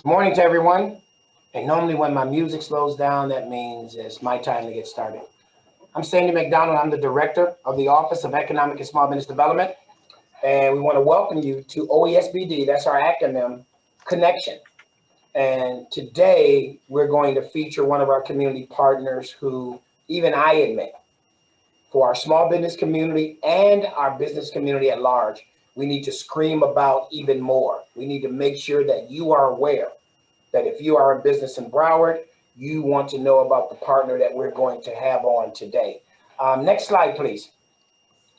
Morning to everyone. And normally when my music slows down, that means it's my time to get started. I'm Sandy McDonald. I'm the Director of the Office of Economic and Small Business Development. And we want to welcome you to OESBD, that's our acronym, Connection. And today we're going to feature one of our community partners who even I admit, for our small business community and our business community at large, we need to scream about even more. We need to make sure that you are aware that if you are a business in Broward, you want to know about the partner that we're going to have on today. Next slide, please.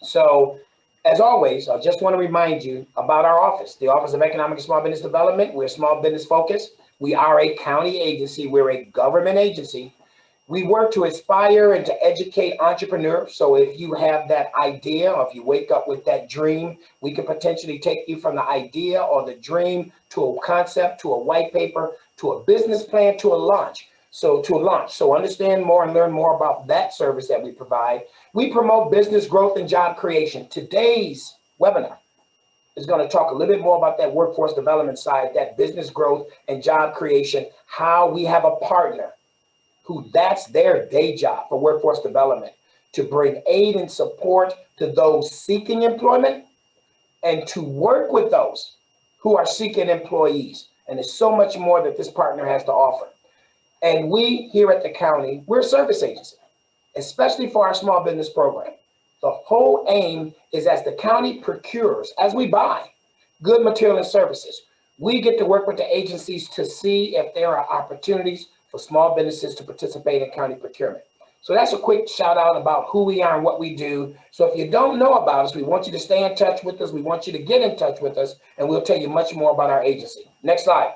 So, as always, I just want to remind you about our office, the Office of Economic and Small Business Development. We're small business focused. We are a county agency. We're a government agency. We work to inspire and to educate entrepreneurs. So if you have that idea, or if you wake up with that dream, we can potentially take you from the idea or the dream to a concept, to a white paper, to a business plan, to a launch. So understand more and learn more about that service that we provide. We promote business growth and job creation. Today's webinar is going to talk a little bit more about that workforce development side, that business growth and job creation, how we have a partner who that's their day job for workforce development, to bring aid and support to those seeking employment and to work with those who are seeking employees. And there's so much more that this partner has to offer. And we here at the county, we're a service agency, especially for our small business program. The whole aim is as the county procures, as we buy good material and services, we get to work with the agencies to see if there are opportunities for small businesses to participate in county procurement. So that's a quick shout out about who we are and what we do. So if you don't know about us, we want you to stay in touch with us. We want you to get in touch with us, and we'll tell you much more about our agency. Next slide.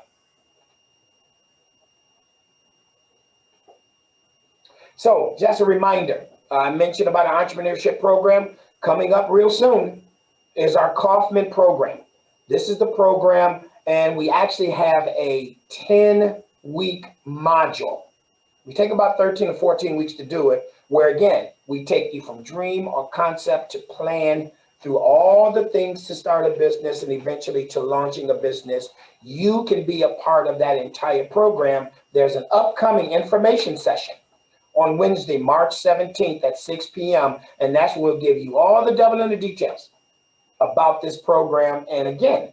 So just a reminder, I mentioned about our entrepreneurship program. Coming up real soon is our Kaufman program. This is the program, and we actually have a 10-week module. We take about 13 or 14 weeks to do it, where again, we take you from dream or concept to plan through all the things to start a business and eventually to launching a business. You can be a part of that entire program. There's an upcoming information session on Wednesday, March 17th at 6 p.m. And that's when we'll give you all the devil in the details about this program. And again,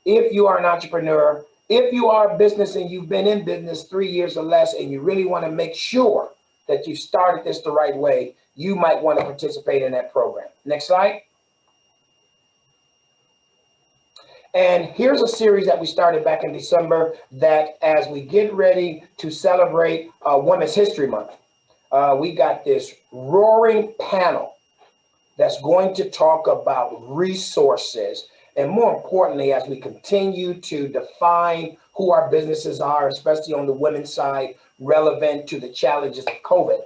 if you are an entrepreneur, if you are a business and you've been in business 3 years or less, and you really want to make sure that you started this the right way, you might want to participate in that program. Next slide. And here's a series that we started back in December that as we get ready to celebrate Women's History Month, we got this roaring panel that's going to talk about resources. And more importantly, as we continue to define who our businesses are, especially on the women's side, relevant to the challenges of COVID,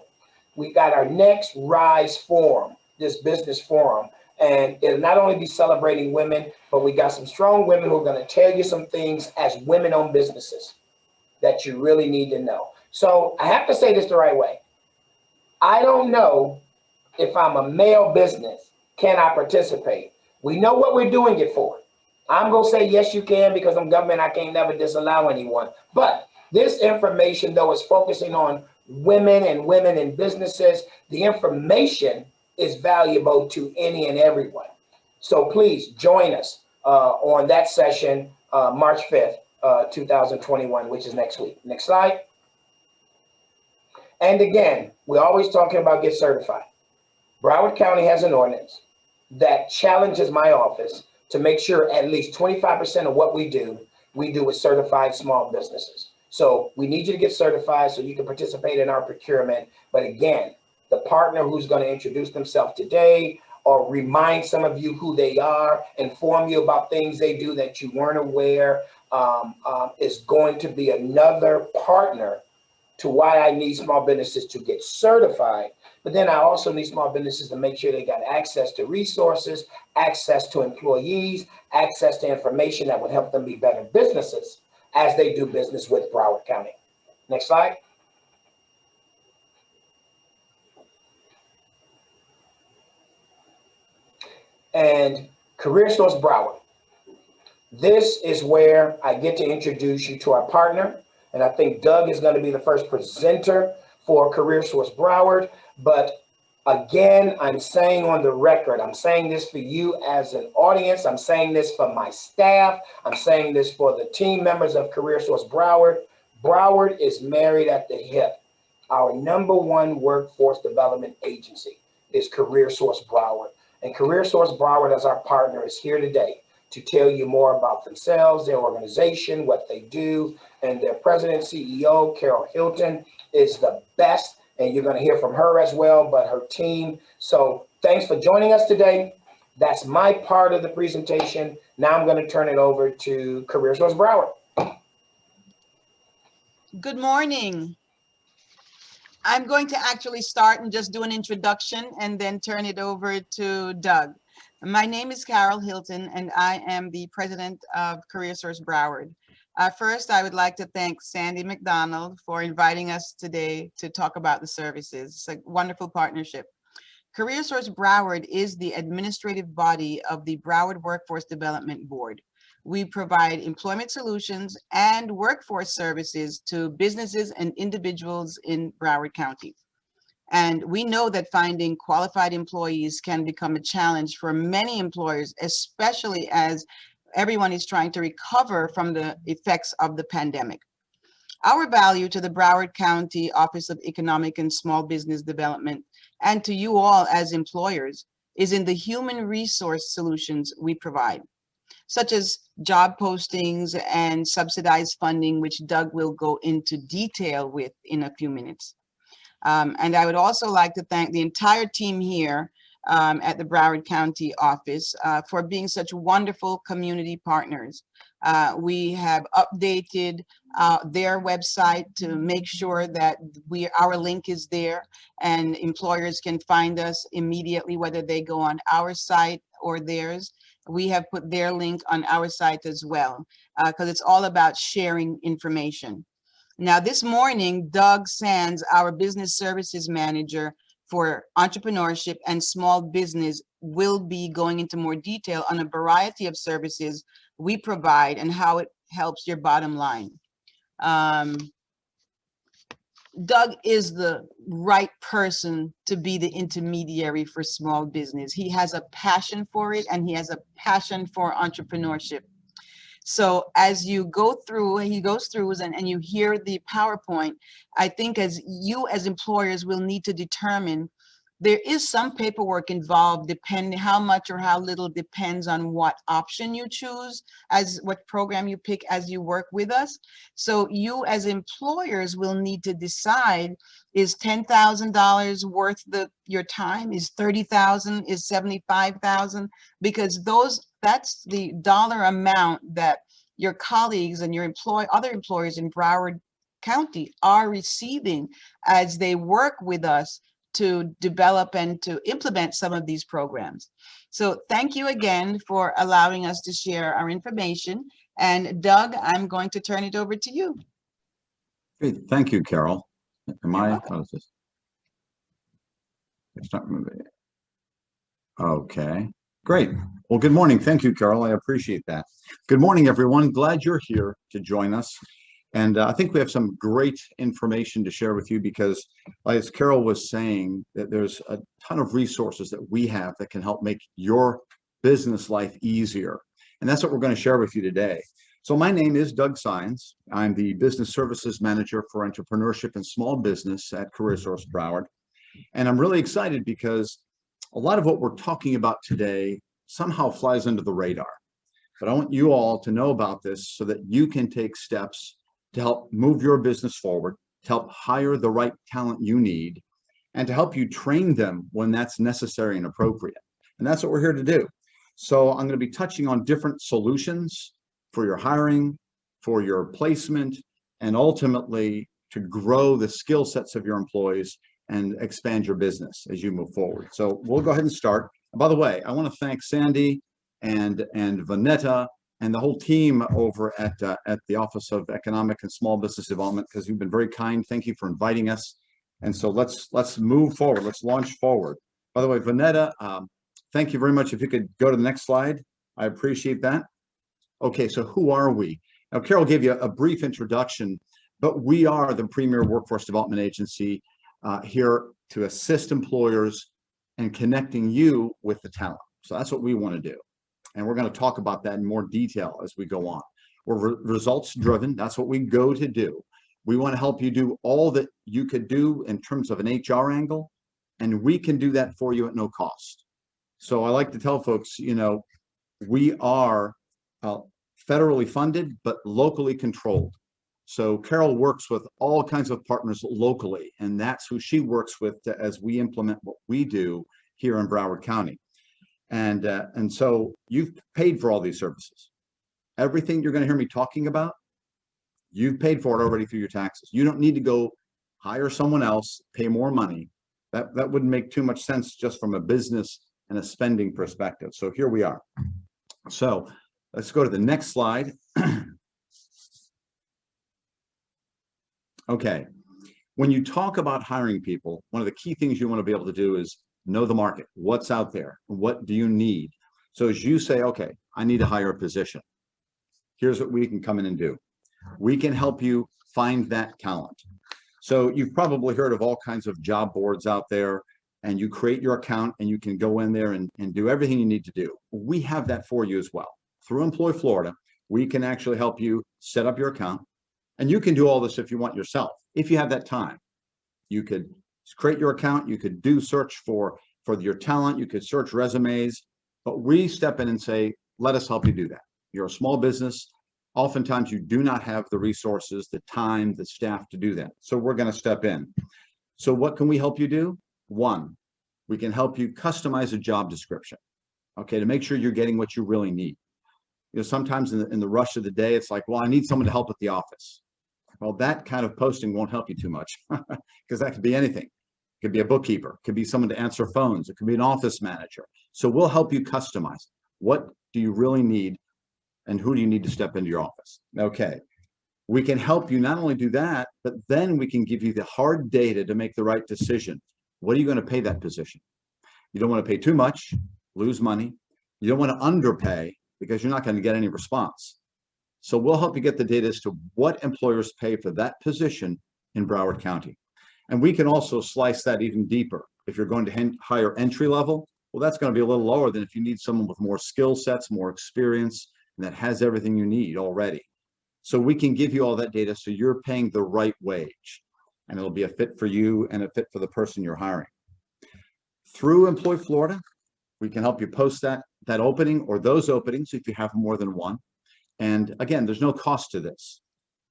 we got our next Rise Forum, this business forum. And it'll not only be celebrating women, but we got some strong women who are going to tell you some things as women-owned businesses that you really need to know. So I have to say this the right way. I don't know if I'm a male business, can I participate? We know what we're doing it for. I'm going to say, yes, you can, because I'm government. I can't never disallow anyone. But this information, though, is focusing on women and businesses. The information is valuable to any and everyone. So please join us on that session, March 5th, 2021, which is next week. Next slide. And again, we're always talking about get certified. Broward County has an ordinance that challenges my office to make sure at least 25% of what we do with certified small businesses. So we need you to get certified so you can participate in our procurement. But again, the partner who's going to introduce themselves today or remind some of you who they are, inform you about things they do that you weren't aware, is going to be another partner to why I need small businesses to get certified. But then I also need small businesses to make sure they got access to resources, access to employees, access to information that would help them be better businesses as they do business with Broward County. Next slide. And CareerSourceBroward. This is where I get to introduce you to our partner. And I think Doug is going to be the first presenter for CareerSource Broward. But again, I'm saying on the record, I'm saying this for you as an audience. I'm saying this for my staff. I'm saying this for the team members of CareerSource Broward. Broward is married at the hip. Our #1 workforce development agency is CareerSource Broward. And CareerSource Broward, as our partner, is here today to tell you more about themselves, their organization, what they do, and their president, CEO, Carol Hilton, is the best, and you're going to hear from her as well, but her team. So thanks for joining us today. That's my part of the presentation. Now I'm going to turn it over to CareerSource Broward. Good morning. I'm going to actually start and just do an introduction and then turn it over to Doug. My name is Carol Hilton, and I am the president of CareerSource Broward. First, I would like to thank Sandy McDonald for inviting us today to talk about the services. It's a wonderful partnership. CareerSource Broward is the administrative body of the Broward Workforce Development Board. We provide employment solutions and workforce services to businesses and individuals in Broward County. And we know that finding qualified employees can become a challenge for many employers, especially as everyone is trying to recover from the effects of the pandemic. Our value to the Broward County Office of Economic and Small Business Development, and to you all as employers, is in the human resource solutions we provide, such as job postings and subsidized funding, which Doug will go into detail with in a few minutes. And I would also like to thank the entire team here at the Broward County office for being such wonderful community partners. We have updated their website to make sure that our link is there and employers can find us immediately, whether they go on our site or theirs. We have put their link on our site as well, because it's all about sharing information. Now, this morning, Doug Sands, our business services manager for entrepreneurship and small business, will be going into more detail on a variety of services we provide and how it helps your bottom line. Doug is the right person to be the intermediary for small business. He has a passion for it, and he has a passion for entrepreneurship. So as you go through, he goes through and you hear the PowerPoint, I think as employers will need to determine, there is some paperwork involved, depending how much or how little depends on what option you choose, as what program you pick as you work with us. So you as employers will need to decide, is $10,000 worth your time? Is $30,000? Is $75,000? Because that's the dollar amount that your colleagues and your other employers in Broward County are receiving as they work with us to develop and to implement some of these programs. So thank you again for allowing us to share our information. And Doug, I'm going to turn it over to you. Great. Thank you, Carol. Okay, great. Well, good morning. Thank you, Carol. I appreciate that. Good morning, everyone. Glad you're here to join us. And I think we have some great information to share with you because, as Carol was saying, that there's a ton of resources that we have that can help make your business life easier. And that's what we're going to share with you today. So my name is Doug Sands. I'm the Business Services Manager for Entrepreneurship and Small Business at CareerSource Broward. And I'm really excited because a lot of what we're talking about today somehow flies under the radar. But I want you all to know about this so that you can take steps to help move your business forward, to help hire the right talent you need, and to help you train them when that's necessary and appropriate. And that's what we're here to do. So I'm going to be touching on different solutions for your hiring, for your placement, and ultimately to grow the skill sets of your employees and expand your business as you move forward. So we'll go ahead and start. And by the way, I want to thank Sandy and Vanetta and the whole team over at the Office of Economic and Small Business Development, because you've been very kind. Thank you for inviting us. And so let's move forward. Let's launch forward. By the way, Vanetta, thank you very much. If you could go to the next slide, I appreciate that. Okay, so who are we? Now, Carol gave you a brief introduction, but we are the premier workforce development agency here to assist employers and connecting you with the talent. So that's what we want to do. And we're going to talk about that in more detail as we go on. We're results driven. That's what we go to do. We want to help you do all that you could do in terms of an HR angle, and we can do that for you at no cost. So I like to tell folks, you know, we are federally funded, but locally controlled. So Carol works with all kinds of partners locally, and that's who she works with as we implement what we do here in Broward County. And so you've paid for all these services. Everything you're going to hear me talking about, you've paid for it already through your taxes. You don't need to go hire someone else, pay more money. That wouldn't make too much sense just from a business and a spending perspective. So here we are. So let's go to the next slide. Okay. When you talk about hiring people, one of the key things you want to be able to do is know the market. What's out there? What do you need? So as you say, okay, I need to hire a position. Here's what we can come in and do. We can help you find that talent. So you've probably heard of all kinds of job boards out there, and you create your account and you can go in there and do everything you need to do. We have that for you as well. Through Employ Florida, we can actually help you set up your account, and you can do all this if you want yourself. If you have that time, you could create your account, you could do search for your talent, you could search resumes, but we step in and say, let us help you do that. You're a small business. Oftentimes you do not have the resources, the time, the staff to do that. So we're going to step in. So what can we help you do? One, we can help you customize a job description, okay, to make sure you're getting what you really need. You know, sometimes in the rush of the day, it's like, well, I need someone to help at the office. Well, that kind of posting won't help you too much because that could be anything. It could be a bookkeeper, it could be someone to answer phones, it could be an office manager. So we'll help you customize. What do you really need, and who do you need to step into your office? Okay, we can help you not only do that, but then we can give you the hard data to make the right decision. What are you going to pay that position? You don't want to pay too much, lose money. You don't want to underpay because you're not going to get any response. So we'll help you get the data as to what employers pay for that position in Broward County. And we can also slice that even deeper. If you're going to hire entry level, well, that's going to be a little lower than if you need someone with more skill sets, more experience, and that has everything you need already. So we can give you all that data so you're paying the right wage, and it'll be a fit for you and a fit for the person you're hiring. Through Employ Florida, we can help you post that opening or those openings if you have more than one. And again, there's no cost to this.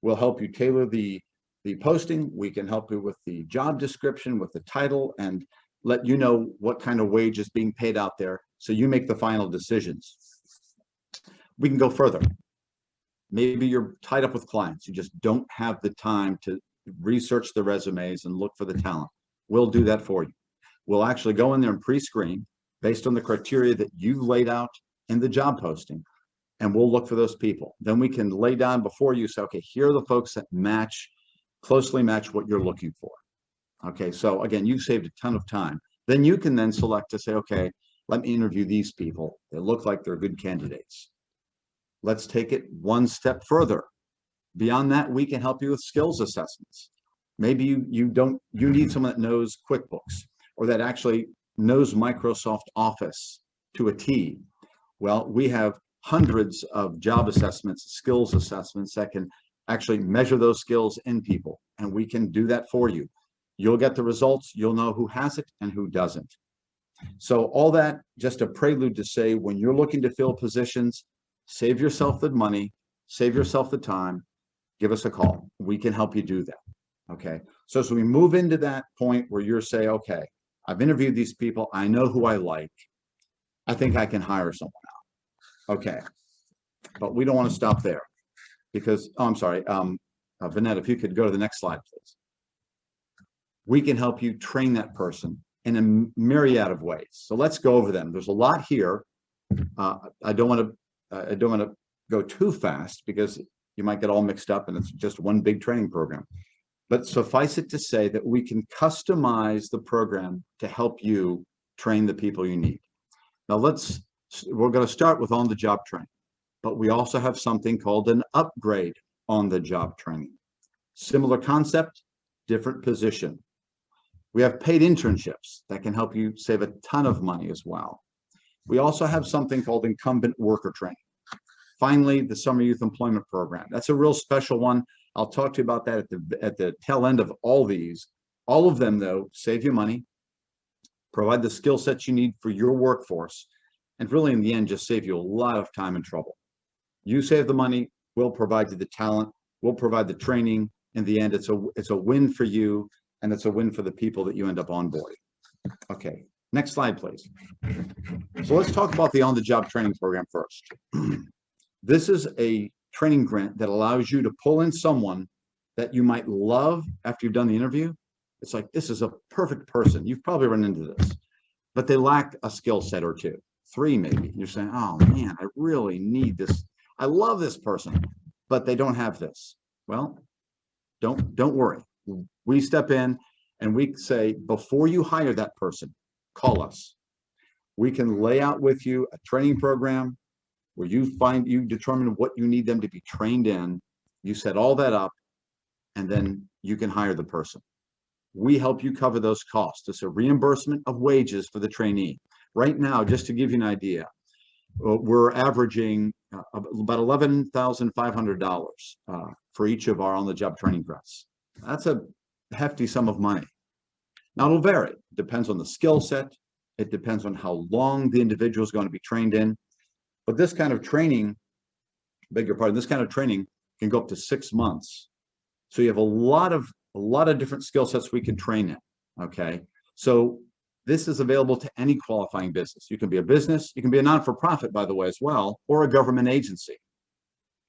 We'll help you tailor the posting. We can help you with the job description, with the title, and let you know what kind of wage is being paid out there so you make the final decisions. We can go further. Maybe you're tied up with clients. You just don't have the time to research the resumes and look for the talent. We'll do that for you. We'll actually go in there and pre-screen based on the criteria that you've laid out in the job posting, and we'll look for those people. Then we can lay down before you, say, okay, here are the folks that closely match what you're looking for. Okay, so again, you've saved a ton of time. Then you can then select to say, okay, let me interview these people. They look like they're good candidates. Let's take it one step further. Beyond that, we can help you with skills assessments. Maybe you need someone that knows QuickBooks or that actually knows Microsoft Office to a T. Well, we have hundreds of job assessments, skills assessments that can actually measure those skills in people, and we can do that for you. You'll get the results, you'll know who has it and who doesn't. So all that, just a prelude to say, when you're looking to fill positions, save yourself the money, save yourself the time, give us a call. We can help you do that. Okay. So as we move into that point where you're saying, okay, I've interviewed these people, I know who I like, I think I can hire someone out. Okay. But we don't want to stop there because, oh, I'm sorry, Vanette, if you could go to the next slide, please. We can help you train that person in a myriad of ways. So let's go over them. There's a lot here. I don't want to go too fast because you might get all mixed up and it's just one big training program. But suffice it to say that we can customize the program to help you train the people you need. Now we're going to start with on-the-job training. but we also have something called an upgrade on the job training. Similar concept, different position. We have paid internships that can help you save a ton of money as well. We also have something called incumbent worker training. Finally, the Summer Youth Employment Program. That's a real special one. I'll talk to you about that at the tail end of all these. All of them, though, save you money, provide the skill sets you need for your workforce, and really, in the end, just save you a lot of time and trouble. You save the money, we'll provide you the talent, we'll provide the training. In the end, it's a win for you, and it's a win for the people that you end up onboarding. Okay, next slide, please. So let's talk about the on-the-job training program first. This is a training grant that allows you to pull in someone that you might love after you've done the interview. It's like, this is a perfect person. You've probably run into this, but they lack a skill set or two, 3 maybe. You're saying, oh man, I really need this. I love this person, but they don't have this. Well, don't worry. We step in and we say, before you hire that person, call us. We can lay out with you a training program where you determine what you need them to be trained in. You set all that up, and then you can hire the person. We help you cover those costs. It's a reimbursement of wages for the trainee. Right now, just to give you an idea, we're averaging about $11,500 for each of our on-the-job training grants. That's a hefty sum of money. Now, it'll vary. It depends on the skill set. It depends on how long the individual is going to be trained in. But this kind of training, beg your pardon, this kind of training can go up to 6 months. So you have a lot of different skill sets we can train in. Okay, so this is available to any qualifying business. You can be a business, you can be a non-for-profit, by the way, as well, or a government agency.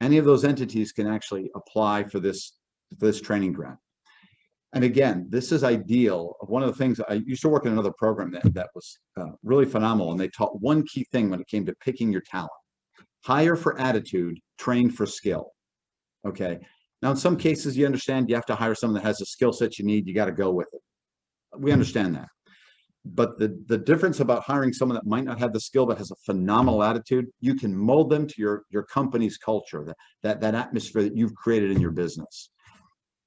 Any of those entities can actually apply for this training grant. And again, this is ideal. One of the things, I used to work in another program that was really phenomenal, and they taught one key thing when it came to picking your talent: hire for attitude, train for skill. Okay. Now, in some cases, you understand you have to hire someone that has the skill set you need. You got to go with it. We understand that. But the difference about hiring someone that might not have the skill but has a phenomenal attitude, you can mold them to your company's culture, that atmosphere that you've created in your business.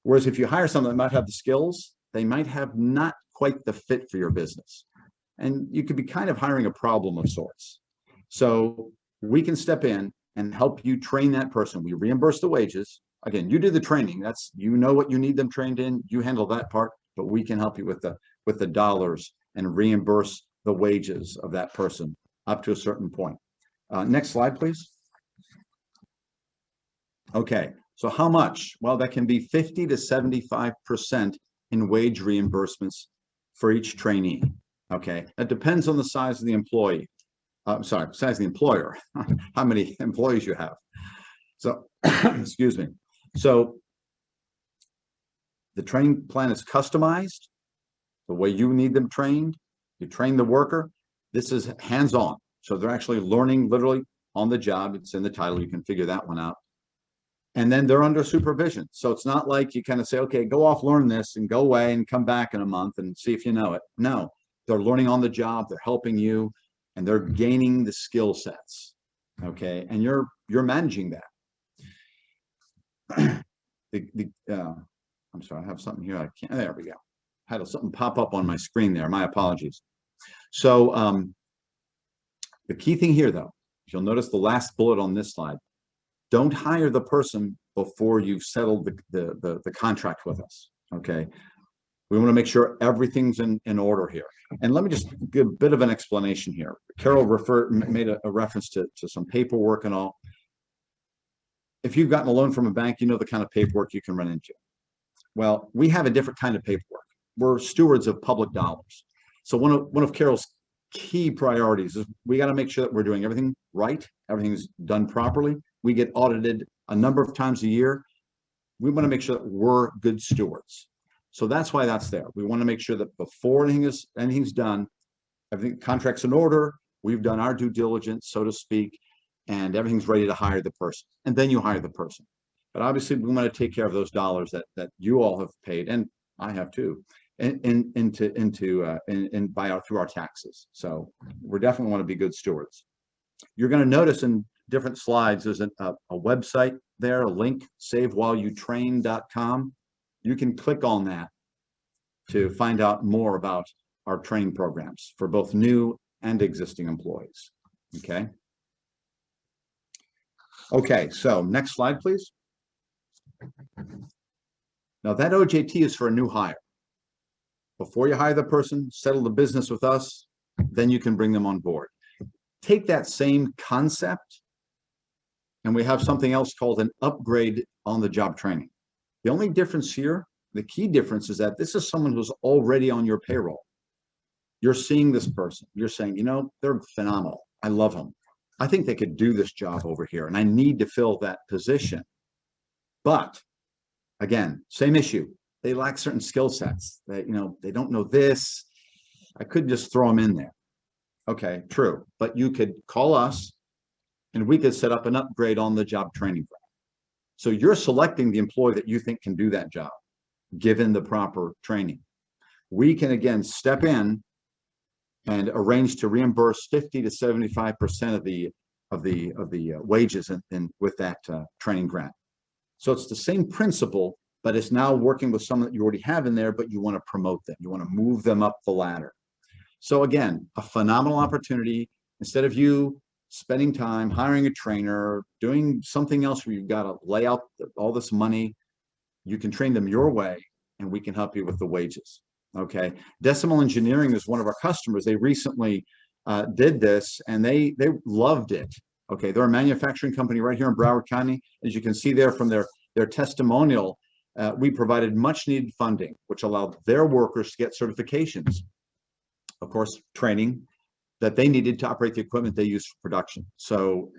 Whereas if you hire someone that might have the skills, they might have not quite the fit for your business. And you could be kind of hiring a problem of sorts. So we can step in and help you train that person. We reimburse the wages. Again, you do the training. That's, you know what you need them trained in. You handle that part, but we can help you with the dollars and reimburse the wages of that person up to a certain point. Next slide, please. Okay, so how much? Well, that can be 50 to 75% in wage reimbursements for each trainee. Okay, that depends on the size of the employee. Size of the employer, how many employees you have. So, excuse me. So the training plan is customized the way you need them trained. You train the worker. This is hands-on. So they're actually learning literally on the job. It's in the title. You can figure that one out. And then they're under supervision. So it's not like you kind of say, okay, go off, learn this and go away and come back in a month and see if you know it. No, they're learning on the job. They're helping you and they're gaining the skill sets. Okay. And you're managing that. I'm sorry, I have something here. I can't, there we go. Had something pop up on my screen there. My apologies. So the key thing here, though, you'll notice the last bullet on this slide. Don't hire the person before you've settled the contract with us. Okay. We want to make sure everything's in order here. And let me just give a bit of an explanation here. Carol made a reference to some paperwork and all. If you've gotten a loan from a bank, you know the kind of paperwork you can run into. Well, we have a different kind of paperwork. We're stewards of public dollars. So one of Carol's key priorities is we got to make sure that we're doing everything right, everything's done properly. We get audited a number of times a year. We want to make sure that we're good stewards. So that's why that's there. We want to make sure that before anything's done, everything, contract's in order, we've done our due diligence, so to speak, and everything's ready to hire the person. And then you hire the person. But obviously, we want to take care of those dollars that you all have paid, and I have too, through our taxes. So we definitely want to be good stewards. You're going to notice in different slides, there's a website there, a link, savewhileyoutrain.com. You can click on that to find out more about our training programs for both new and existing employees. Okay. Okay, so next slide, please. Now that OJT is for a new hire. Before you hire the person, settle the business with us, then you can bring them on board. Take that same concept, and we have something else called an upgrade on the job training. The only difference here, the key difference, is that this is someone who's already on your payroll. You're seeing this person. You're saying, you know, they're phenomenal. I love them. I think they could do this job over here, and I need to fill that position. But again, same issue. They lack certain skill sets. That, you know, they don't know this. I could just throw them in there. Okay, true. But you could call us, and we could set up an upgrade on the job training plan. So you're selecting the employee that you think can do that job, given the proper training. We can again step in and arrange to reimburse 50 to 75% of the wages with that training grant. So it's the same principle, but it's now working with someone that you already have in there, but you want to promote them. You want to move them up the ladder. So again, a phenomenal opportunity. Instead of you spending time hiring a trainer, doing something else where you've got to lay out all this money, you can train them your way, and we can help you with the wages. Okay. Decimal Engineering is one of our customers. They recently did this, and they loved it. Okay. They're a manufacturing company right here in Broward County. As you can see there from their testimonial, we provided much needed funding, which allowed their workers to get certifications, of course, training that they needed to operate the equipment they use for production. So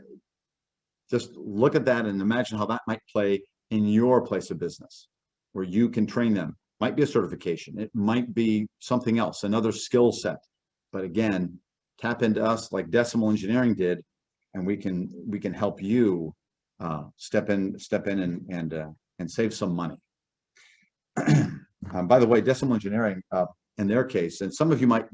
just look at that and imagine how that might play in your place of business, where you can train them. Might be a certification. It might be something else, another skill set. But again, tap into us like Decimal Engineering did, and we can help you step in and save some money. By the way, Decimal Engineering, in their case, and some of you might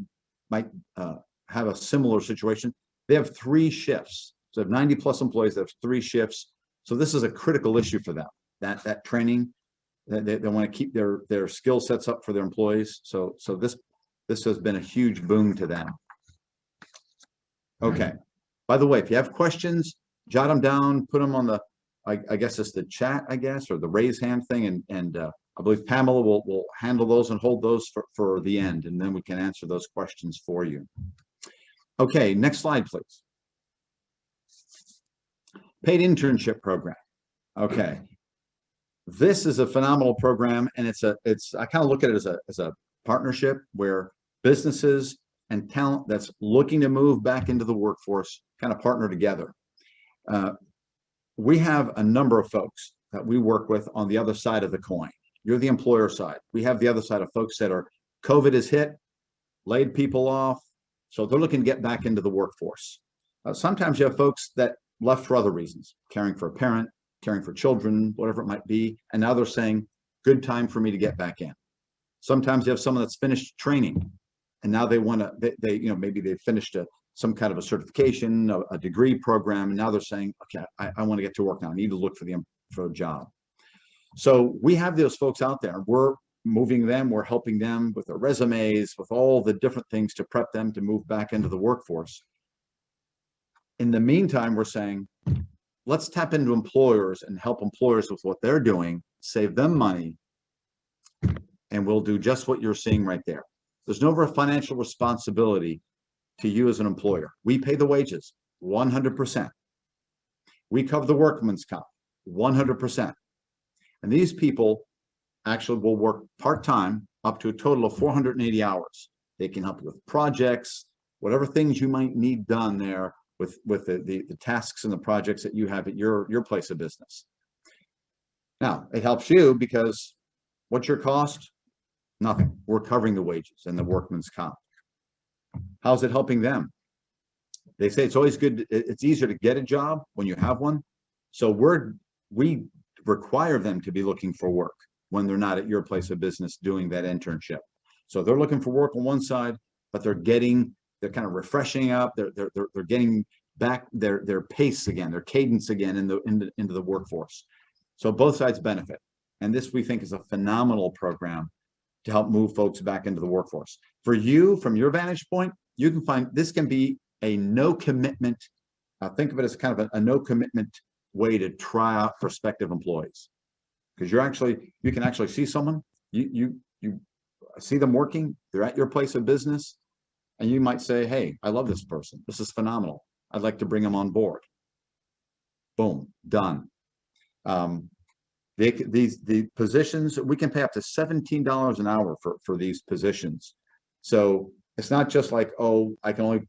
have a similar situation. They have 3 shifts. So they have 90 plus employees. They have 3 shifts. So this is a critical issue for them. That training. They want to keep their skill sets up for their employees. So this has been a huge boon to them. Okay. By the way, if you have questions, jot them down, put them on the, I guess it's the chat, I guess, or the raise hand thing. And I believe Pamela will handle those and hold those for the end. And then we can answer those questions for you. Okay. Next slide, please. Paid internship program. Okay. This is a phenomenal program, and I kind of look at it as a partnership where businesses and talent that's looking to move back into the workforce kind of partner together. We have a number of folks that we work with on the other side of the coin. You're the employer side. We have the other side of folks that are COVID has hit, laid people off, so they're looking to get back into the workforce. Sometimes you have folks that left for other reasons, caring for a parent, caring for children, whatever it might be. And now they're saying, good time for me to get back in. Sometimes you have someone that's finished training, and now they want to, maybe they finished some kind of a certification, a degree program. And now they're saying, okay, I want to get to work now. I need to look for a job. So we have those folks out there. We're moving them. We're helping them with their resumes, with all the different things to prep them to move back into the workforce. In the meantime, we're saying, let's tap into employers and help employers with what they're doing, save them money, and we'll do just what you're seeing right there. There's no financial responsibility to you as an employer. We pay the wages, 100%. We cover the workman's comp, 100%. And these people actually will work part-time up to a total of 480 hours. They can help you with projects, whatever things you might need done there with the tasks and the projects that you have at your place of business. Now, it helps you because what's your cost? Nothing. We're covering the wages and the workman's comp. How's it helping them? They say it's always good. It's easier to get a job when you have one. So we require them to be looking for work when they're not at your place of business doing that internship. So they're looking for work on one side, but they're kind of refreshing up. They're getting back their pace again, their cadence again into the workforce. So both sides benefit. And this, we think, is a phenomenal program to help move folks back into the workforce. For you, from your vantage point, you can find this can be a no commitment. Think of it as kind of a no commitment way to try out prospective employees, because you can actually see someone, you see them working, they're at your place of business, and you might say, hey, I love this person, this is phenomenal, I'd like to bring them on board. Boom, done. The positions, we can pay up to $17 an hour for these positions. So it's not just like, oh, I can only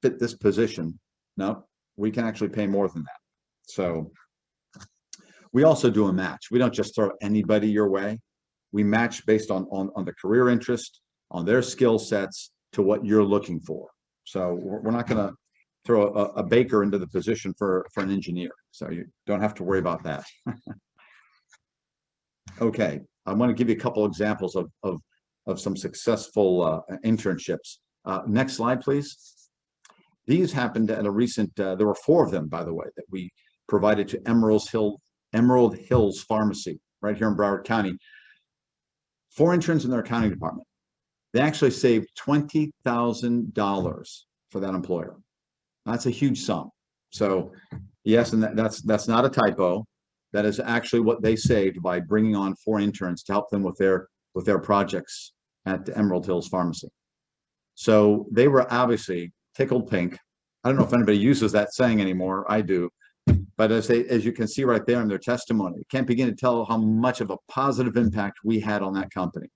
fit this position. No, we can actually pay more than that. So we also do a match. We don't just throw anybody your way. We match based on the career interest, on their skill sets to what you're looking for. So we're not going to throw a baker into the position for an engineer. So you don't have to worry about that. Okay, I want to give you a couple examples of some successful internships. Next slide, please. These happened at a recent, there were 4 of them, by the way, that we provided to Emerald Hills Pharmacy right here in Broward County. 4 interns in their accounting department. They actually saved $20,000 for that employer. That's a huge sum. So yes, and that's not a typo. That is actually what they saved by bringing on 4 interns to help them with their projects at the Emerald Hills Pharmacy. So they were obviously tickled pink. I don't know if anybody uses that saying anymore. I do. But as you can see right there in their testimony, can't begin to tell how much of a positive impact we had on that company.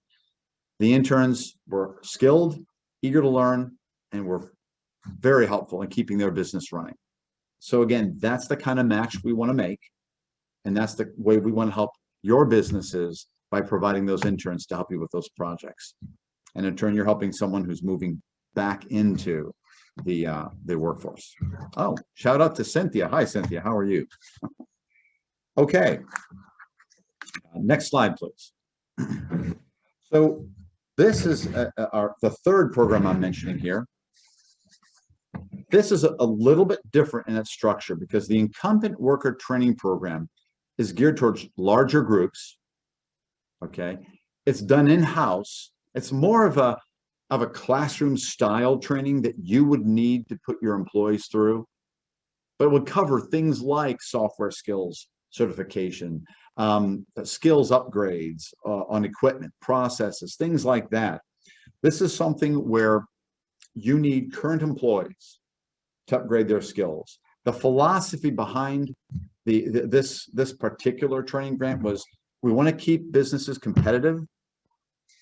The interns were skilled, eager to learn, and were very helpful in keeping their business running. So again, that's the kind of match we want to make. And that's the way we want to help your businesses, by providing those interns to help you with those projects. And in turn, you're helping someone who's moving back into the workforce. Oh, shout out to Cynthia. Hi, Cynthia. How are you? Okay. Next slide, please. So this is the 3rd program I'm mentioning here. This is a little bit different in its structure, because the Incumbent Worker Training Program is geared towards larger groups. Okay, it's done in-house. It's more of a classroom style training that you would need to put your employees through, but it would cover things like software skills certification, skills upgrades on equipment, processes, things like that. This is something where you need current employees to upgrade their skills. The philosophy behind this particular training grant was, we want to keep businesses competitive,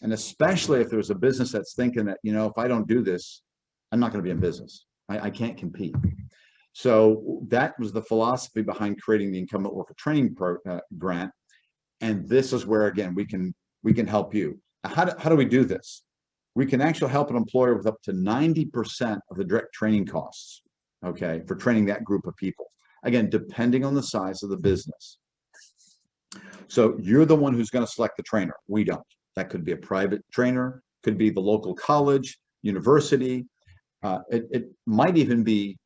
and especially if there's a business that's thinking that, you know, if I don't do this, I'm not going to be in business. I can't compete. So that was the philosophy behind creating the Incumbent Worker Training Grant. And this is where, again, we can help you. How do we do this? We can actually help an employer with up to 90% of the direct training costs, okay, for training that group of people. Again, depending on the size of the business. So you're the one who's going to select the trainer. We don't. That could be a private trainer, could be the local college, university. It might even be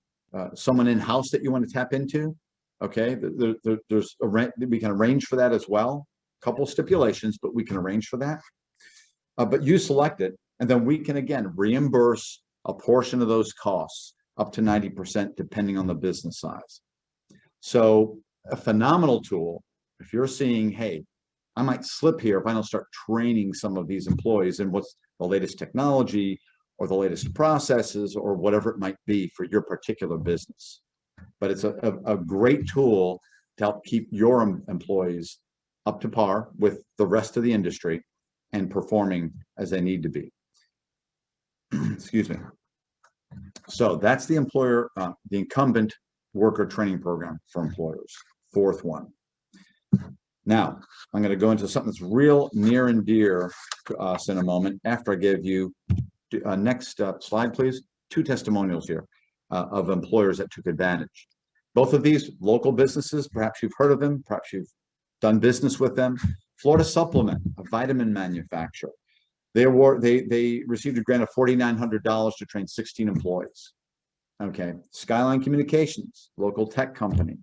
someone in-house that you want to tap into. Okay, we can arrange for that as well. A couple stipulations, but we can arrange for that. But you select it, and then we can, again, reimburse a portion of those costs up to 90%, depending on the business size. So a phenomenal tool. If you're seeing, hey, I might slip here if I don't start training some of these employees in what's the latest technology or the latest processes or whatever it might be for your particular business. But it's a great tool to help keep your employees up to par with the rest of the industry and performing as they need to be. Excuse me. So that's the Incumbent Worker Training Program for employers, 4th one. Now, I'm going to go into something that's real near and dear to us in a moment, after I give you, next slide, please, 2 testimonials here of employers that took advantage. Both of these local businesses, perhaps you've heard of them, perhaps you've done business with them. Florida Supplement, a vitamin manufacturer. They received a grant of $4,900 to train 16 employees. Okay, Skyline Communications, local tech company.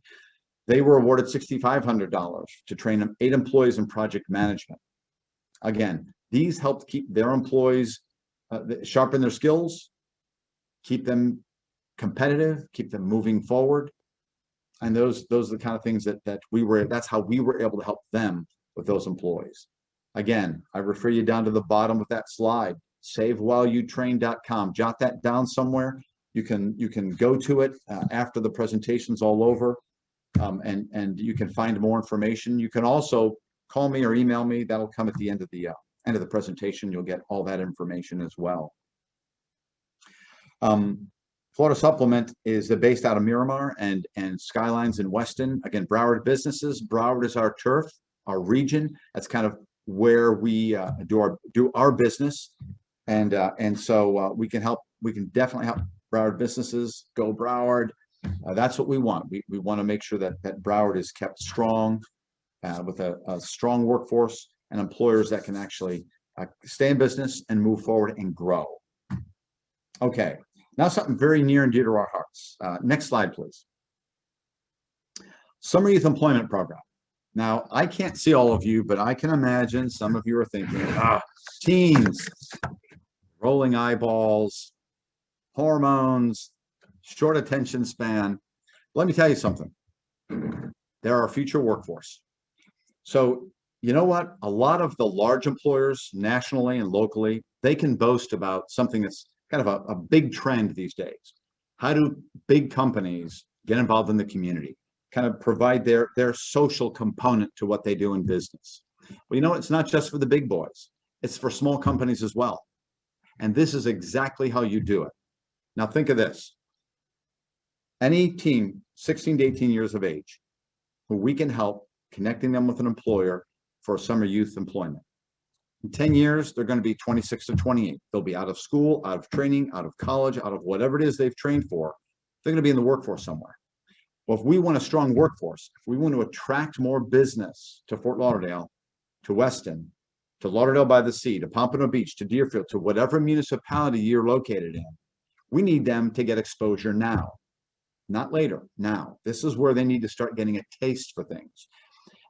They were awarded $6,500 to train 8 employees in project management. Again, these helped keep their employees, sharpen their skills, keep them competitive, keep them moving forward. And those are the kind of things that's how we were able to help them with those employees. Again, I refer you down to the bottom of that slide, savewhileyoutrain.com. Jot that down somewhere. You can go to it after the presentation's all over, and you can find more information. You can also call me or email me. That'll come at the end of the presentation. You'll get all that information as well. Florida Supplement is based out of Miramar and Skylines in Weston. Again, Broward businesses. Broward is our turf, our region. That's kind of where we do our business, and so we can help. We can definitely help Broward businesses. Go Broward. That's what we want. We want to make sure that Broward is kept strong, with a strong workforce and employers that can actually stay in business and move forward and grow. Okay. Now something very near and dear to our hearts. Next slide, please. Summer Youth Employment Program. Now, I can't see all of you, but I can imagine some of you are thinking, teens, rolling eyeballs, hormones, short attention span. Let me tell you something. They're our future workforce. So, you know what? A lot of the large employers nationally and locally, they can boast about something that's kind of a big trend these days. How do big companies get involved in the community, kind of provide their social component to what they do in business? Well, you know, it's not just for the big boys. It's for small companies as well. And this is exactly how you do it. Now think of this. Any teen, 16 to 18 years of age, who we can help connecting them with an employer for summer youth employment. In 10 years, they're going to be 26 to 28. They'll be out of school, out of training, out of college, out of whatever it is they've trained for. They're going to be in the workforce somewhere. Well, if we want a strong workforce, if we want to attract more business to Fort Lauderdale, to Weston, to Lauderdale by the Sea, to Pompano Beach, to Deerfield, to whatever municipality you're located in, we need them to get exposure now, not later, now. This is where they need to start getting a taste for things.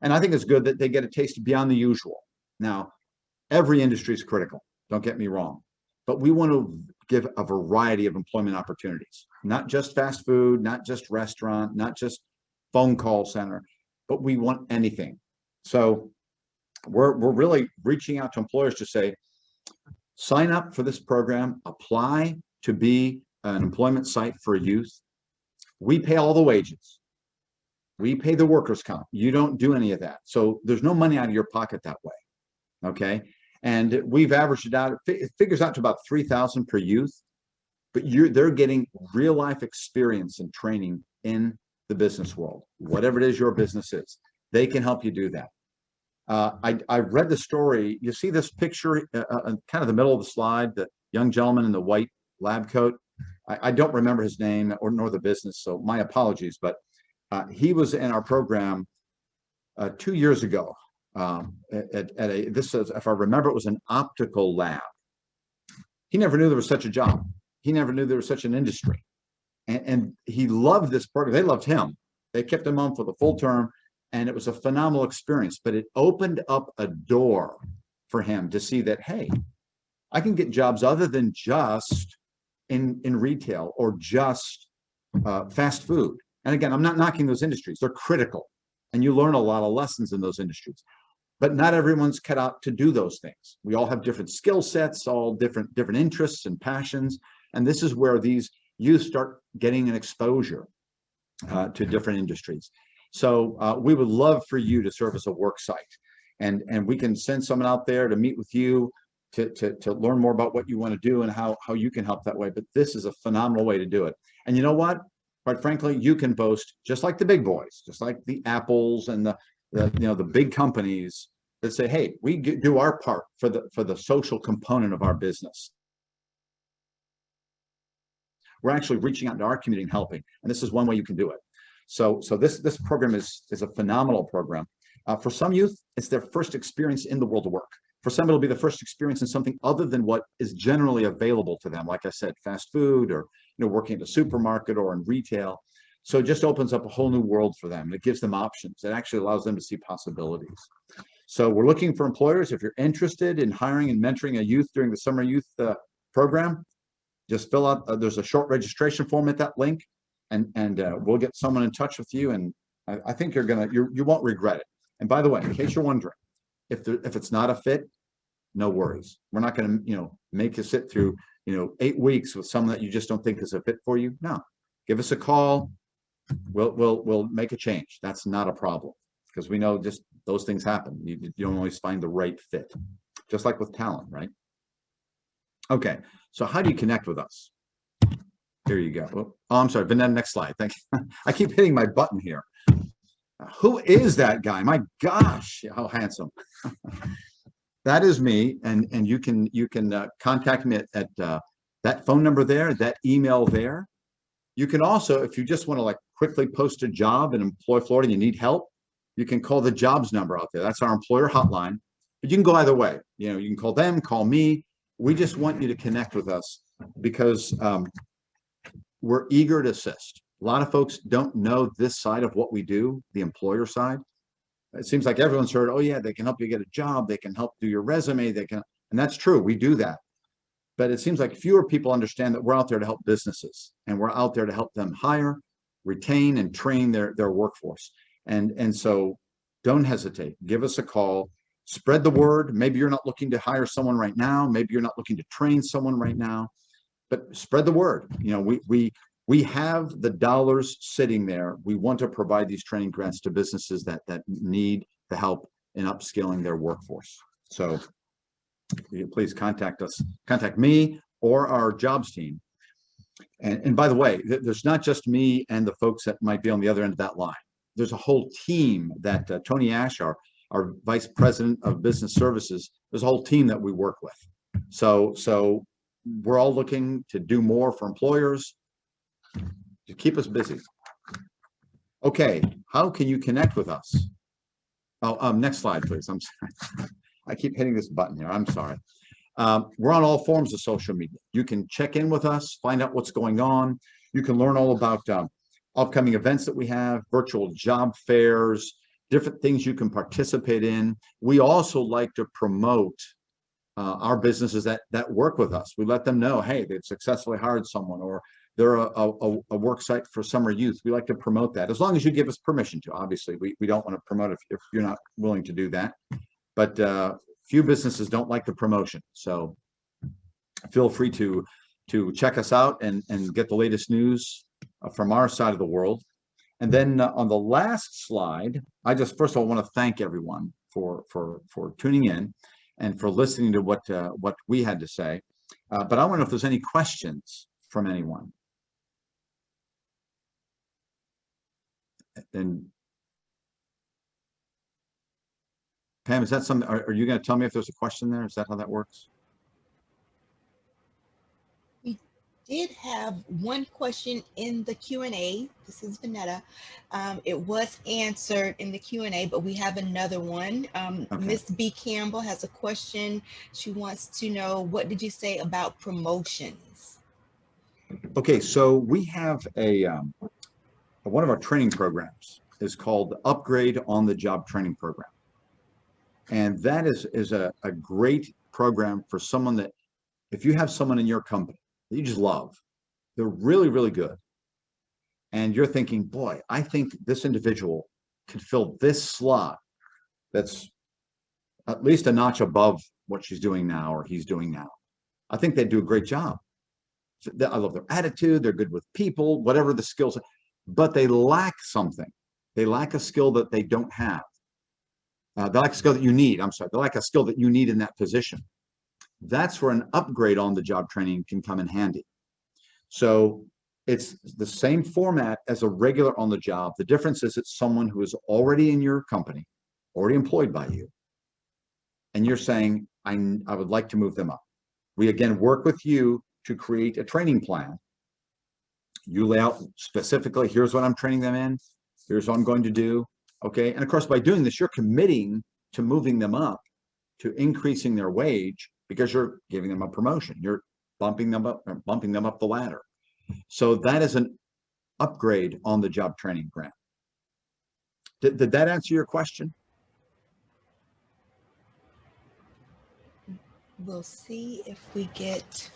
And I think it's good that they get a taste beyond the usual. Now, every industry is critical, don't get me wrong, but we want to give a variety of employment opportunities, not just fast food, not just restaurant, not just phone call center, but we want anything. So we're really reaching out to employers to say, sign up for this program, apply to be an employment site for youth. We pay all the wages. We pay the workers' comp. You don't do any of that. So there's no money out of your pocket that way. Okay. And we've averaged it out. It figures out to about $3,000 per youth, but they're getting real life experience and training in the business world, whatever it is your business is. They can help you do that. I read the story. You see this picture, kind of the middle of the slide, the young gentleman in the white lab coat. I don't remember his name nor the business, so my apologies. But he was in our program 2 years ago. If I remember, it was an optical lab. He never knew there was such a job. He never knew there was such an industry, and he loved this program. They loved him. They kept him on for the full term, and it was a phenomenal experience. But it opened up a door for him to see that, hey, I can get jobs other than just in retail or just fast food. And again, I'm not knocking those industries. They're critical, and you learn a lot of lessons in those industries. But not everyone's cut out to do those things. We all have different skill sets, all different interests and passions. And this is where these youth start getting an exposure to different industries. So we would love for you to serve as a work site. And we can send someone out there to meet with you to learn more about what you want to do and how you can help that way. But this is a phenomenal way to do it. And you know what? Quite frankly, you can boast, just like the big boys, just like the Apples and the big companies that say, hey, we do our part for the social component of our business. We're actually reaching out to our community and helping, and this is one way you can do it. So this program is a phenomenal program. For some youth, it's their first experience in the world of work. For some, it'll be the first experience in something other than what is generally available to them. Like I said, fast food or working at a supermarket or in retail. So it just opens up a whole new world for them. It gives them options. It actually allows them to see possibilities. So we're looking for employers. If you're interested in hiring and mentoring a youth during the summer youth program, just fill out, there's a short registration form at that link, and we'll get someone in touch with you. And I think you won't regret it. And by the way, in case you're wondering, if it's not a fit, no worries. We're not going to, make you sit through, 8 weeks with someone that you just don't think is a fit for you. No, give us a call. We'll make a change. That's not a problem, because we know just those things happen. You don't always find the right fit, just like with talent, right? Okay, so how do you connect with us? Here you go. Oh, I'm sorry, Vanessa, next slide. Thank you. I keep hitting my button here. Who is that guy? My gosh, how handsome. That is me, and you can contact me at that phone number there, that email there. You can also, if you just want to quickly post a job in Employ Florida and you need help, you can call the jobs number out there. That's our employer hotline. But you can go either way. You can call them, call me. We just want you to connect with us because we're eager to assist. A lot of folks don't know this side of what we do, the employer side. It seems like everyone's heard, oh yeah, they can help you get a job. They can help do your resume. And that's true. We do that. But it seems like fewer people understand that we're out there to help businesses, and we're out there to help them hire, retain, and train their workforce. And so don't hesitate. Give us a call. Spread the word. Maybe you're not looking to hire someone right now. Maybe you're not looking to train someone right now, but spread the word. We have the dollars sitting there. We want to provide these training grants to businesses that need the help in upskilling their workforce. So please contact us, contact me or our jobs team. And by the way, there's not just me and the folks that might be on the other end of that line. There's a whole team that Tony Ash, our Vice President of Business Services, there's a whole team that we work with. So we're all looking to do more for employers to keep us busy. Okay, how can you connect with us? Oh, next slide, please. I'm sorry. I keep hitting this button here. I'm sorry. We're on all forms of social media. You can check in with us, find out what's going on. You can learn all about upcoming events that we have, virtual job fairs, different things you can participate in. We also like to promote our businesses that work with us. We let them know, hey, they've successfully hired someone, or they're a work site for summer youth. We like to promote that, as long as you give us permission to. Obviously, we don't want to promote if you're not willing to do that. But few businesses don't like the promotion. So feel free to check us out and get the latest news from our side of the world. And then on the last slide, I just first of all want to thank everyone for tuning in and for listening to what we had to say. But I want to know if there's any questions from anyone. And Pam, is that something? Are you going to tell me if there's a question there? Is that how that works? We did have one question in the Q&A. This is Vanetta. It was answered in the Q&A, but we have another one. Okay. Miss B. Campbell has a question. She wants to know, what did you say about promotions? Okay, so we have one of our training programs is called the Upgrade on the Job Training Program. And that is a great program for someone that, if you have someone in your company that you just love, they're really, really good, and you're thinking, boy, I think this individual could fill this slot that's at least a notch above what she's doing now or he's doing now. I think they do a great job. I love their attitude. They're good with people, whatever the skills are, but they lack something. They lack a skill that they don't have. They lack a skill that you need. I'm sorry. They lack a skill that you need in that position. That's where an upgrade on the job training can come in handy. So it's the same format as a regular on the job. The difference is it's someone who is already in your company, already employed by you, and you're saying, I would like to move them up. We again work with you to create a training plan. You lay out specifically, here's what I'm training them in, here's what I'm going to do. Okay, and of course, by doing this, you're committing to moving them up, to increasing their wage, because you're giving them a promotion. You're bumping them up the ladder. So that is an upgrade on the job training grant. Did that answer your question? We'll see if we get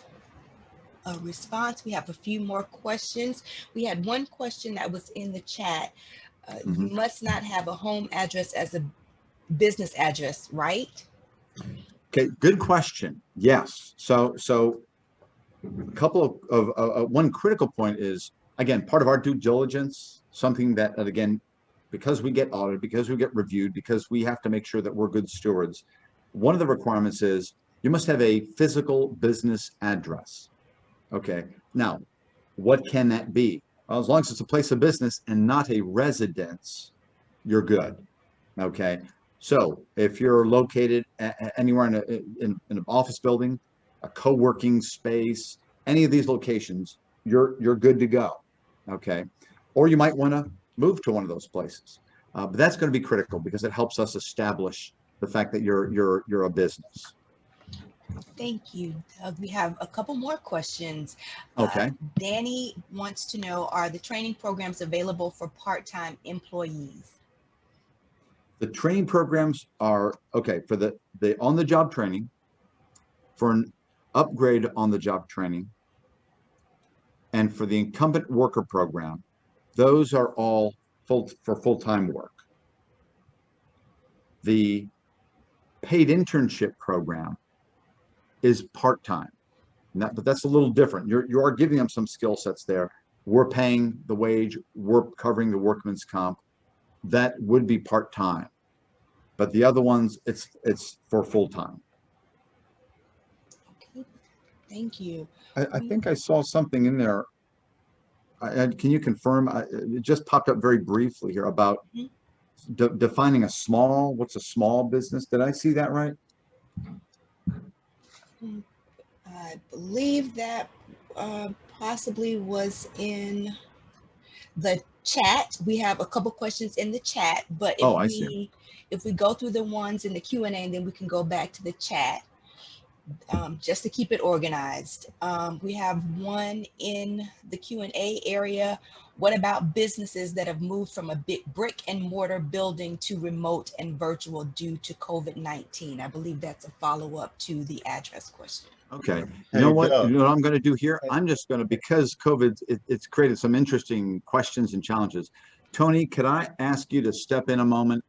a response. We have a few more questions. We had one question that was in the chat. You must not have a home address as a business address, right? Okay, good question. Yes. So a couple of one critical point is, again, part of our due diligence, something that, again, because we get audited, because we get reviewed, because we have to make sure that we're good stewards, one of the requirements is you must have a physical business address. Okay. Now, what can that be? Well, as long as it's a place of business and not a residence, you're good. Okay. So if you're located anywhere in an office building, a co-working space, any of these locations, you're good to go. Okay. Or you might want to move to one of those places. But that's going to be critical because it helps us establish the fact that you're a business. Thank you, Doug. We have a couple more questions. Okay. Danny wants to know, are the training programs available for part-time employees? The training programs are, okay, for the on-the-job training, for an upgrade on the job training, and for the incumbent worker program, those are all for full-time work. The paid internship program is part-time, but that's a little different. You are giving them some skill sets there. We're paying the wage, we're covering the workman's comp. That would be part-time, but the other ones, it's for full-time. Okay, thank you. I think I saw something in there. Can you confirm? It just popped up very briefly here about defining a small. What's a small business? Did I see that right? I believe that possibly was in the chat. We have a couple questions in the chat, but if we go through the ones in the Q&A, and then we can go back to the chat, just to keep it organized. We have one in the Q&A area. What about businesses that have moved from a big brick and mortar building to remote and virtual due to COVID-19? I believe that's a follow-up to the address question. Okay. You know what? You know what I'm going to do here? I'm just going to, because COVID, it's created some interesting questions and challenges. Tony, could I ask you to step in a moment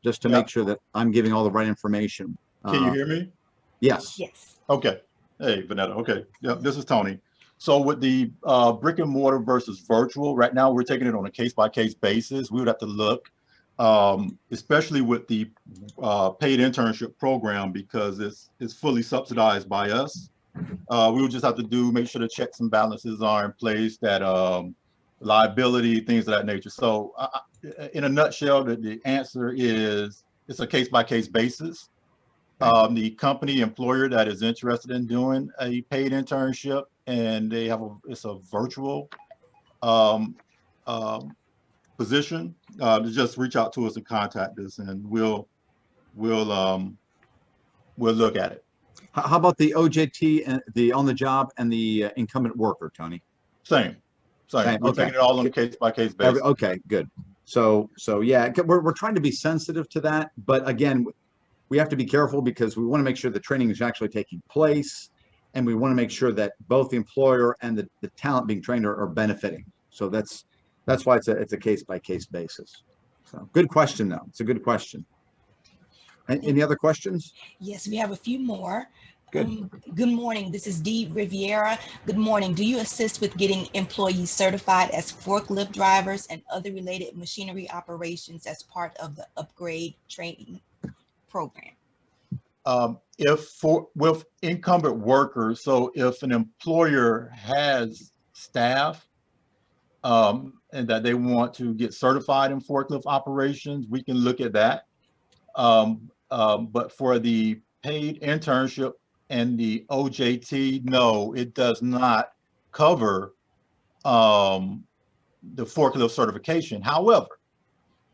just to make sure that I'm giving all the right information? Can you hear me? Yes. Yes. Okay. Hey, Vanetta. Okay. Yeah, this is Tony. So with the brick and mortar versus virtual, right now we're taking it on a case-by-case basis. We would have to look, especially with the paid internship program, because it's fully subsidized by us. We would just have to make sure the checks and balances are in place, that liability, things of that nature. So in a nutshell, the answer is it's a case-by-case basis. The company employer that is interested in doing a paid internship and they have it's a virtual position, to just reach out to us and contact us, and we'll look at it. How about the OJT and the on the job and the incumbent worker, Tony? Same. We're taking it all on a case-by-case basis. Okay, good. So yeah, we're trying to be sensitive to that, but again, we have to be careful because we want to make sure the training is actually taking place, and we want to make sure that both the employer and the talent being trained are benefiting. So that's why it's a case-by-case basis. So good question, though. It's a good question. Any other questions? Yes, we have a few more. Good. Good morning. This is Dee Riviera. Good morning. Do you assist with getting employees certified as forklift drivers and other related machinery operations as part of the upgrade training program? With incumbent workers, so if an employer has staff and that they want to get certified in forklift operations, we can look at that. But for the paid internship and the OJT, no, it does not cover the forklift certification. However,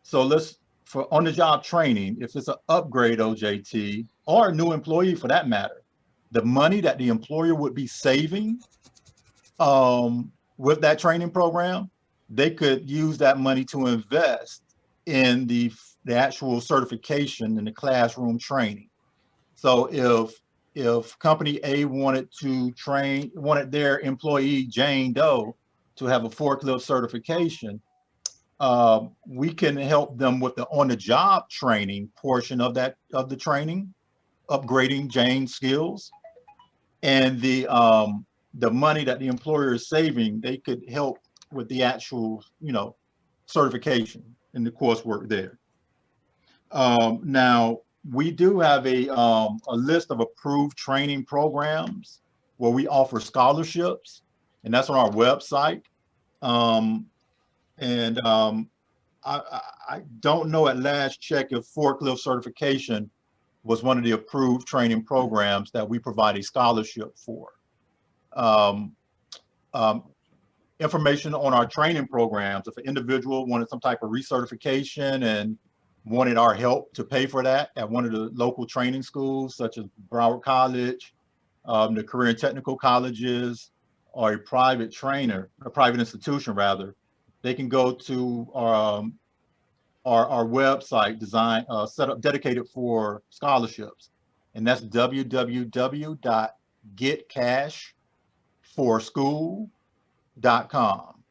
so for on-the-job training, if it's an upgrade OJT or a new employee for that matter, the money that the employer would be saving with that training program, they could use that money to invest in the actual certification and the classroom training. So if company A wanted their employee Jane Doe to have a forklift certification, we can help them with the on-the-job training portion of the training, upgrading Jane's skills, and the money that the employer is saving, they could help with the actual, certification and the coursework there. Now, we do have a list of approved training programs where we offer scholarships, and that's on our website. I don't know at last check if forklift certification was one of the approved training programs that we provide a scholarship for. Information on our training programs, if an individual wanted some type of recertification and wanted our help to pay for that at one of the local training schools, such as Broward College, the career and technical colleges, or a private institution rather, they can go to our website set up dedicated for scholarships. And that's www.getcashforschool.com.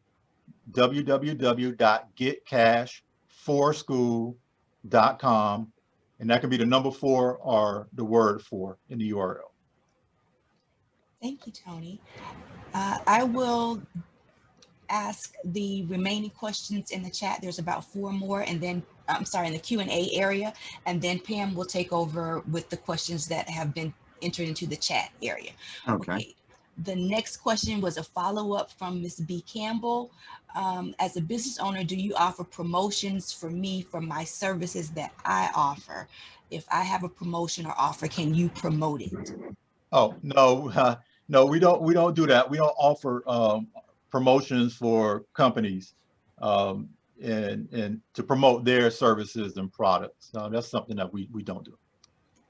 www.getcashforschool.com. And that can be the number 4 or the word 4 in the URL. Thank you, Tony. I will ask the remaining questions in the chat. There's about 4 more, and then I'm sorry, in the Q&A area, and then Pam will take over with the questions that have been entered into the chat area. Okay. The next question was a follow-up from Ms. B. Campbell. As a business owner, do you offer promotions for me for my services that I offer? If I have a promotion or offer, can you promote it? Oh, no, no, we don't do that. We don't offer promotions for companies and to promote their services and products. That's something that we don't do.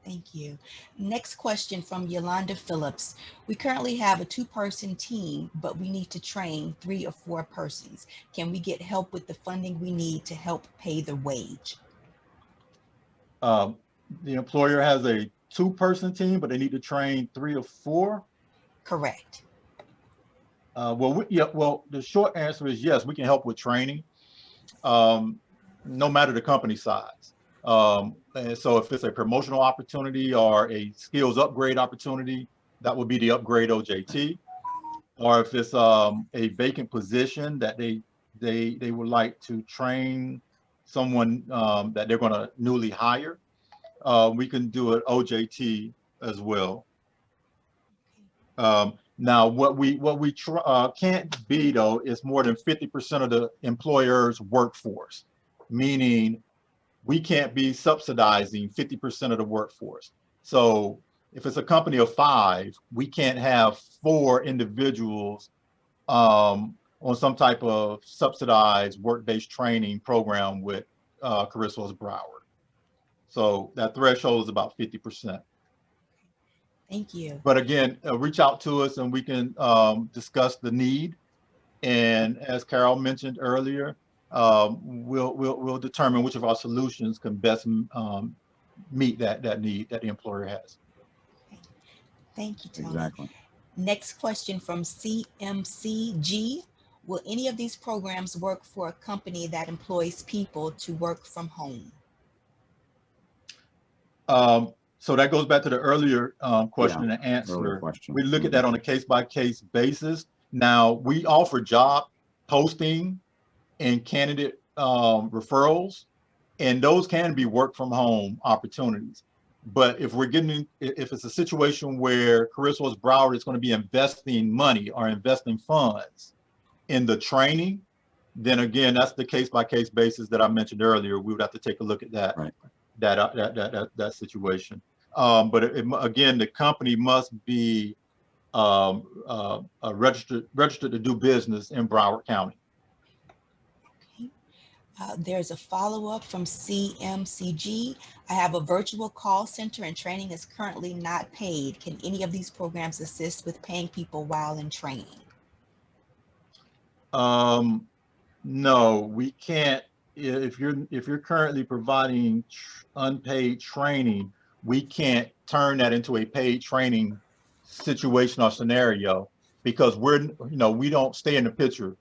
Thank you. Next question from Yolanda Phillips. We currently have a 2-person team, but we need to train 3 or 4 persons. Can we get help with the funding we need to help pay the wage? The employer has a 2-person team, but they need to train 3 or 4? Correct. Well, the short answer is yes, we can help with training, no matter the company size. And so if it's a promotional opportunity or a skills upgrade opportunity, that would be the upgrade OJT. Or if it's a vacant position that they would like to train someone that they're going to newly hire, we can do an OJT as well. Now, what we can't be, though, is more than 50% of the employer's workforce, meaning we can't be subsidizing 50% of the workforce. So if it's a company of 5, we can't have 4 individuals on some type of subsidized work-based training program with CareerSourceBroward. So that threshold is about 50%. Thank you. But again, reach out to us and we can discuss the need. And as Carol mentioned earlier, we'll determine which of our solutions can best meet that need that the employer has. Thank you, Tony. Exactly. Next question from CMCG. Will any of these programs work for a company that employs people to work from home? So that goes back to the earlier question and answer. We look at that on a case-by-case basis. Now, we offer job posting and candidate referrals, and those can be work from home opportunities. But if it's a situation where CareerSourceBroward is going to be investing money or investing funds in the training, then again, that's the case-by-case basis that I mentioned earlier. We would have to take a look at that, right, that situation. But again, the company must be registered to do business in Broward County. There's a follow-up from CMCG. I have a virtual call center and training is currently not paid. Can any of these programs assist with paying people while in training? No, we can't. If you're currently providing unpaid training, we can't turn that into a paid training situation or scenario, because we don't stay in the picture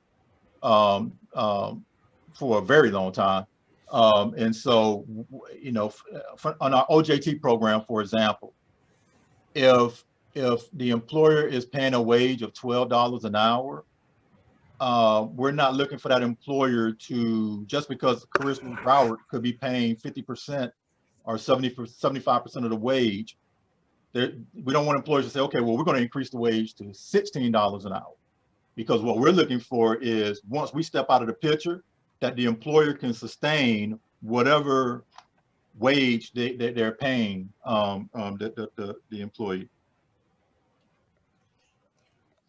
for a very long time. And so, on our OJT program, for example, if the employer is paying a wage of $12 an hour, we're not looking for that employer to, just because CareerSourceBroward could be paying 50% or 75% of the wage. We don't want employers to say, okay, well, we're going to increase the wage to $16 an hour, because what we're looking for is, once we step out of the picture, that the employer can sustain whatever wage they're paying the employee.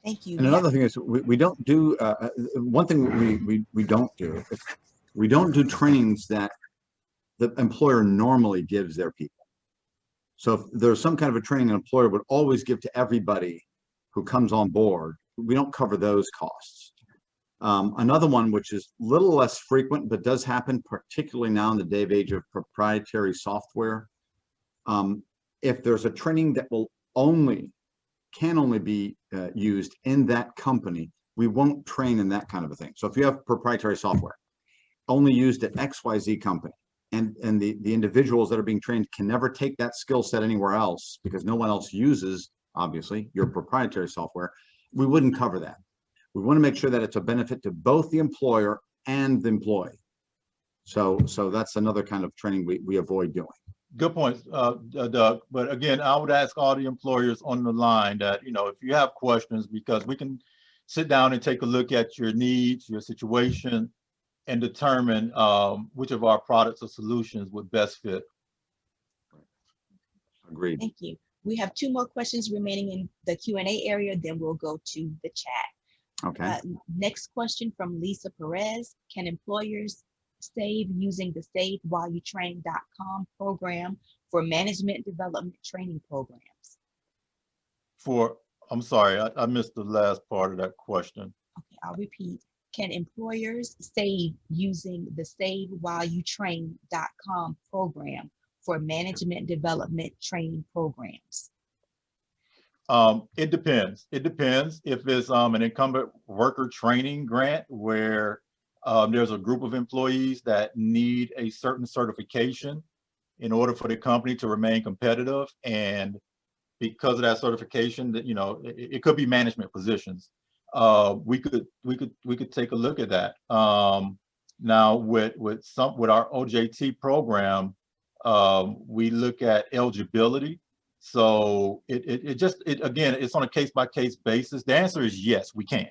Thank you. And another thing is we don't do, one thing we don't do, we don't do trainings that the employer normally gives their people. So if there's some kind of a training an employer would always give to everybody who comes on board, we don't cover those costs. Another one, which is a little less frequent, but does happen, particularly now in the day of age of proprietary software. If there's a training that can only be used in that company, we won't train in that kind of a thing. So if you have proprietary software only used at XYZ company, and the individuals that are being trained can never take that skill set anywhere else because no one else uses, obviously, your proprietary software, we wouldn't cover that. We want to make sure that it's a benefit to both the employer and the employee. So that's another kind of training we avoid doing. Good point, Doug. But again, I would ask all the employers on the line that, if you have questions, because we can sit down and take a look at your needs, your situation, and determine which of our products or solutions would best fit. Agreed. Thank you. We have 2 more questions remaining in the Q&A area, then we'll go to the chat. Okay. Next question from Lisa Perez. Can employers save using the SaveWhileYouTrain.com program for management development training programs? I'm sorry, I missed the last part of that question. Okay, I'll repeat. Can employers save using the SaveWhileYouTrain.com program for management development training programs? It depends. It depends if it's an incumbent worker training grant where there's a group of employees that need a certain certification in order for the company to remain competitive, and because of that certification, that it could be management positions. We could take a look at that. Now with our OJT program, we look at eligibility. So again, it's on a case-by-case basis. The answer is yes, we can.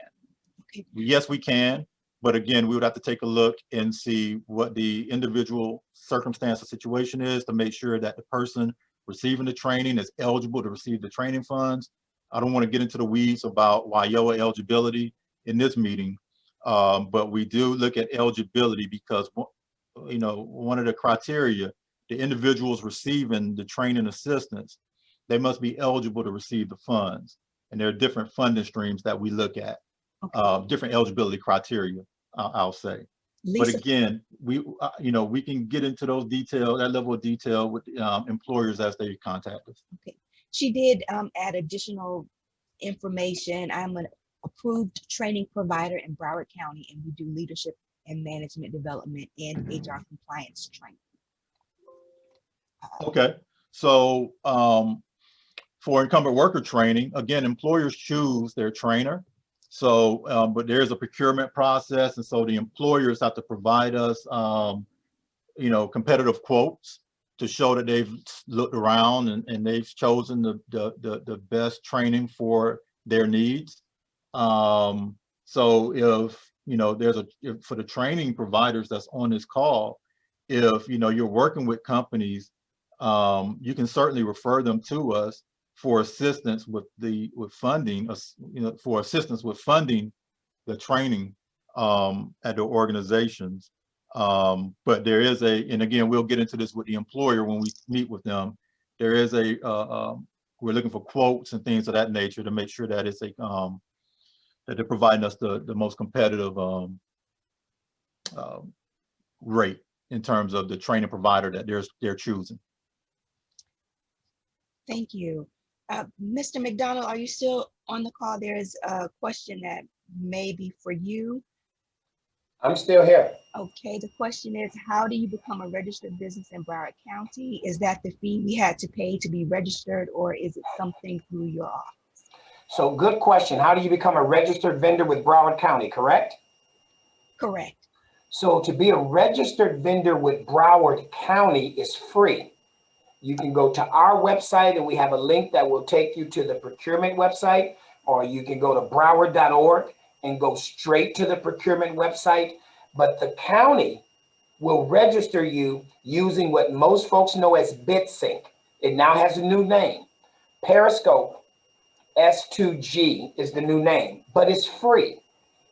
Okay. Yes, we can. But again, we would have to take a look and see what the individual circumstance or situation is to make sure that the person receiving the training is eligible to receive the training funds. I don't want to get into the weeds about WIOA eligibility in this meeting, but we do look at eligibility because, one of the criteria, the individuals receiving the training assistance, they must be eligible to receive the funds. And there are different funding streams that we look at, okay. Different eligibility criteria, I'll say. Lisa, but again, we can get into those details, that level of detail with employers as they contact us. Okay. She did add additional information. I'm an approved training provider in Broward County, and we do leadership and management development and HR compliance training. Okay. So for incumbent worker training, again, employers choose their trainer. So, but there's a procurement process, and so the employers have to provide us, competitive quotes to show that they've looked around and they've chosen the best training for their needs. So if for the training providers that's on this call, if you're working with companies, you can certainly refer them to us for assistance with funding, for assistance with funding the training at the organizations. But there is and again, we'll get into this with the employer when we meet with them. There is we're looking for quotes and things of that nature to make sure that it's that they're providing us the most competitive rate in terms of the training provider that they're choosing. Thank you. Mr. McDonald, are you still on the call? There's a question that may be for you. I'm still here. Okay, the question is, how do you become a registered business in Broward County? Is that the fee we had to pay to be registered, or is it something through your office? So good question. How do you become a registered vendor with Broward County, correct? Correct. So to be a registered vendor with Broward County is free. You can go to our website and we have a link that will take you to the procurement website, or you can go to broward.org and go straight to the procurement website. But the county will register you using what most folks know as BitSync. It now has a new name. Periscope S2G is the new name, but it's free.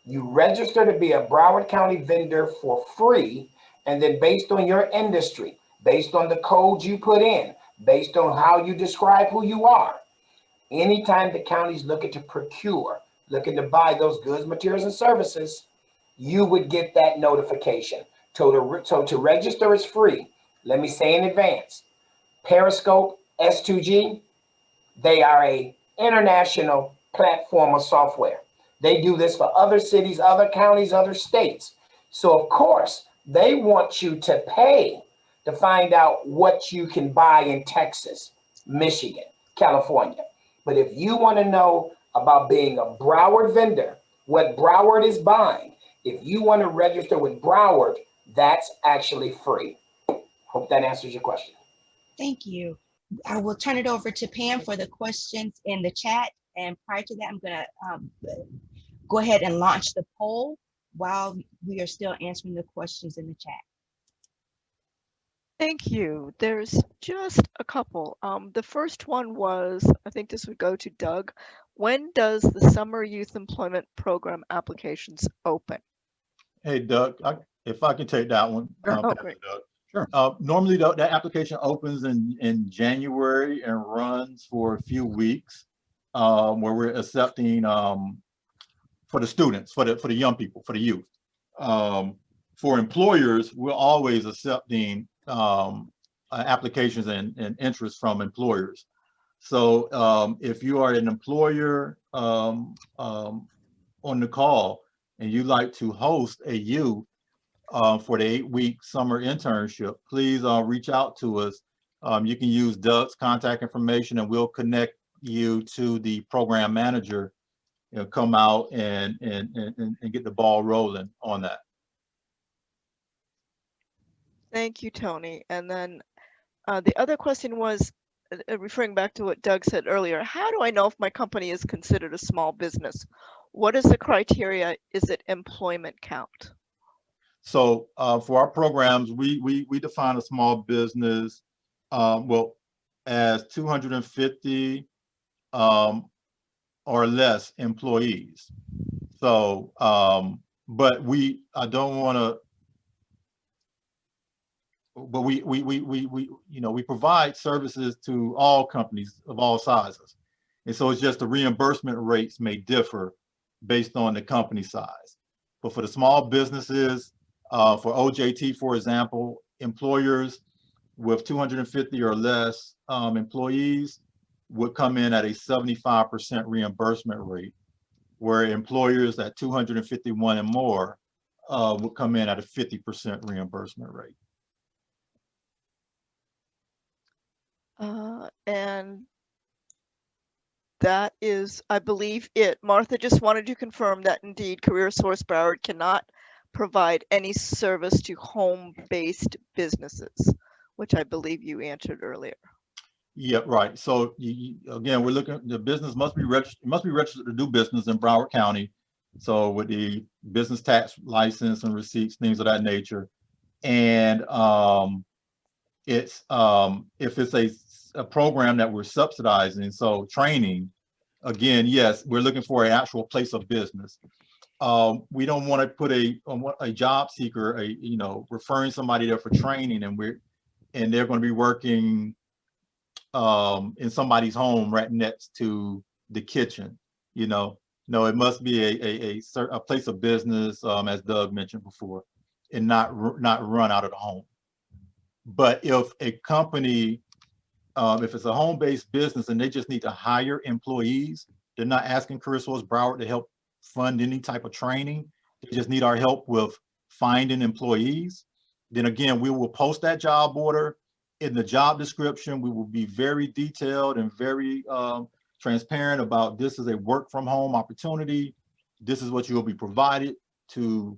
You register to be a Broward County vendor for free, and then based on your industry, based on the code you put in, based on how you describe who you are, anytime the county's looking to procure, looking to buy those goods, materials, and services, you would get that notification. So to register is free. Let me say in advance, Periscope S2G, they are a international platform of software. They do this for other cities, other counties, other states. So of course, they want you to pay to find out what you can buy in Texas, Michigan, California. But if you want to know about being a Broward vendor, what Broward is buying, if you want to register with Broward, that's actually free. Hope that answers your question. Thank you. I will turn it over to Pam for the questions in the chat. And prior to that, I'm going to go ahead and launch the poll while we are still answering the questions in the chat. Thank you. There's just a couple. The first one was, I think this would go to Doug. When does the Summer Youth Employment Program applications open? Hey, Doug, if I can take that one. Oh, great. Doug. Sure. Normally, that application opens in January and runs for a few weeks, where we're accepting for the students, for the young people, for the youth. For employers, we're always accepting applications and interest from employers. So if you are an employer on the call and you'd like to host a youth for the 8-week summer internship, please reach out to us. You can use Doug's contact information and we'll connect you to the program manager, come out and get the ball rolling on that. Thank you, Tony. And then the other question was, referring back to what Doug said earlier, how do I know if my company is considered a small business? What is the criteria? Is it employment count? So for our programs, we define a small business, well, as 250 or less employees. So, but I don't want to, but we provide services to all companies of all sizes. And so it's just the reimbursement rates may differ based on the company size. But for the small businesses, for OJT, for example, employers with 250 or less employees would come in at a 75% reimbursement rate, where employers at 251 and more would come in at a 50% reimbursement rate. And that is, I believe, it. Martha just wanted to confirm that indeed CareerSourceBroward cannot provide any service to home-based businesses, which I believe you answered earlier. Yeah, right. So again, we're looking, the business must be registered to do business in Broward County. So with the business tax license and receipts, things of that nature. And it's if it's a program that we're subsidizing, so training, again, yes, we're looking for an actual place of business. We don't want to put a job seeker, referring somebody there for training, and they're going to be working in somebody's home right next to the kitchen. No, it must be a place of business, as Doug mentioned before, and not run out of the home. But if a company, if it's a home-based business and they just need to hire employees, they're not asking CareerSourceBroward to help fund any type of training. They just need our help with finding employees. Then again, we will post that job order. In the job description, we will be very detailed and very transparent about this is a work from home opportunity. This is what you will be provided to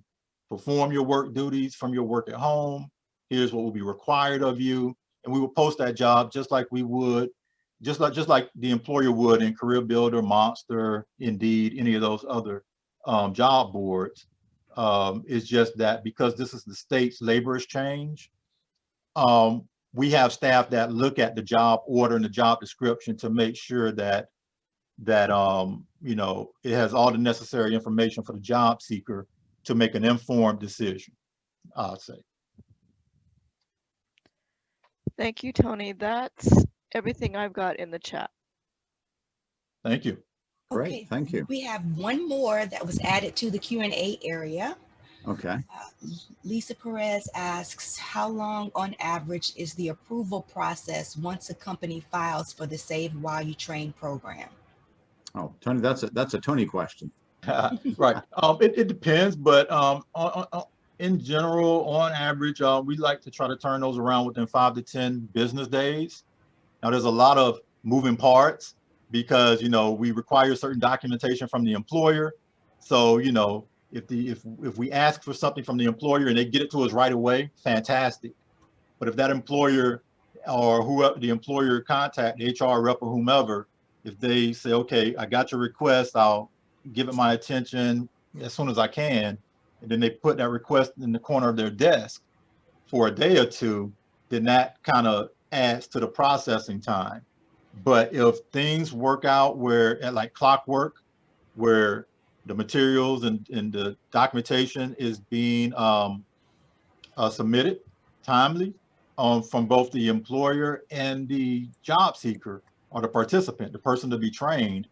perform your work duties from your work at home. Here's what will be required of you. And we will post that job just like we would, just like the employer would in Career Builder, Monster, Indeed, any of those other job boards. It's just that because this is the state's laborers change, we have staff that look at the job order and the job description to make sure that you know, it has all the necessary information for the job seeker to make an informed decision, I'd say. Thank you, Tony. That's everything I've got in the chat. Thank you. Great, Okay, thank you. we have one more that was added to the Q&A area. Okay. Lisa Perez asks, how long on average is the approval process once a company files for the Save While You Train program? Oh, Tony, that's a Tony question. Right. It depends, but in general, on average, we like to try to turn those around within 5 to 10 business days. Now, there's a lot of moving parts because, you know, we require certain documentation from the employer. So, you know, if we ask for something from the employer and they get it to us right away, fantastic. But if that employer or whoever the employer contact, the HR rep or whomever, if they say, okay, I got your request, I'll give it my attention as soon as I can, and then they put that request in the corner of their desk for a day or two, then that kind of adds to the processing time. But if things work out where at like clockwork, where the materials and the documentation is being submitted timely from both the employer and the job seeker or the participant, the person to be trained,